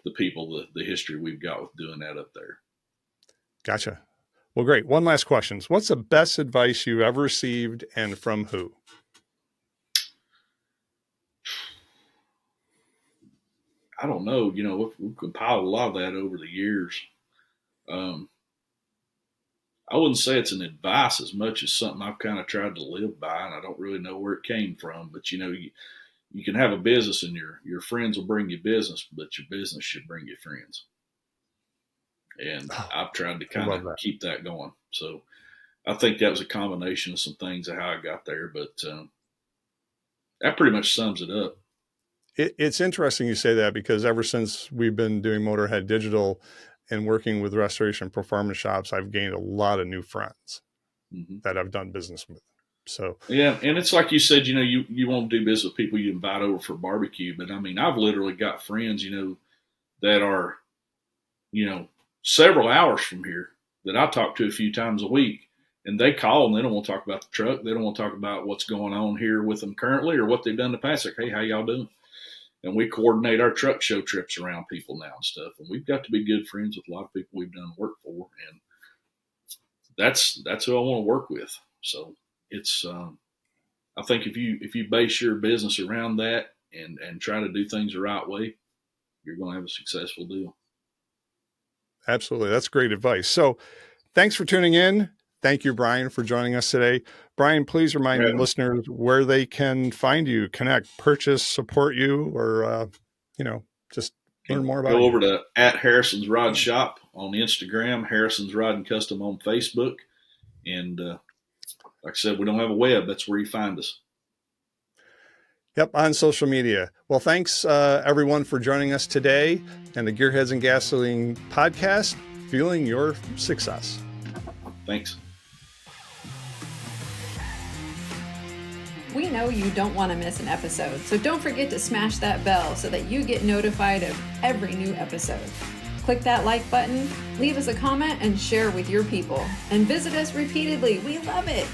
Speaker 3: the history we've got with doing that up there.
Speaker 1: Gotcha. Well, great. One last question. What's the best advice you've ever received, and from who?
Speaker 3: I don't know. We've compiled a lot of that over the years. I wouldn't say it's an advice as much as something I've kind of tried to live by, and I don't really know where it came from. But, you can have a business and your friends will bring you business, but your business should bring you friends. And I've tried to kind of keep that going. So I think that was a combination of some things of how I got there, but that pretty much sums it up.
Speaker 1: It's interesting you say that, because ever since we've been doing Motorhead Digital and working with restoration performance shops, I've gained a lot of new friends that I've done business with. So
Speaker 3: yeah, and it's like you said, you won't do business with people you invite over for barbecue, but I've literally got friends, that are, several hours from here that I talk to a few times a week, and they call and they don't want to talk about the truck. They don't want to talk about what's going on here with them currently or what they've done in the past. Like, hey, how y'all doing? And we coordinate our truck show trips around people now and stuff. And we've got to be good friends with a lot of people we've done work for. And that's who I want to work with. So it's, I think if you base your business around that and try to do things the right way, you're going to have a successful deal.
Speaker 1: Absolutely. That's great advice. So thanks for tuning in. Thank you, Brian, for joining us today. Brian, please remind listeners where they can find you, connect, purchase, support you, or, just learn more about you.
Speaker 3: Go over to @Harrison's Rod Shop on Instagram, Harrison's Rod and Custom on Facebook. And like I said, we don't have a web. That's where you find us.
Speaker 1: Yep, on social media. Well, thanks, everyone, for joining us today and the Gearheads and Gasoline podcast, fueling your success.
Speaker 3: Thanks.
Speaker 2: We know you don't want to miss an episode, so don't forget to smash that bell so that you get notified of every new episode. Click that like button, leave us a comment, and share with your people. And visit us repeatedly. We love it.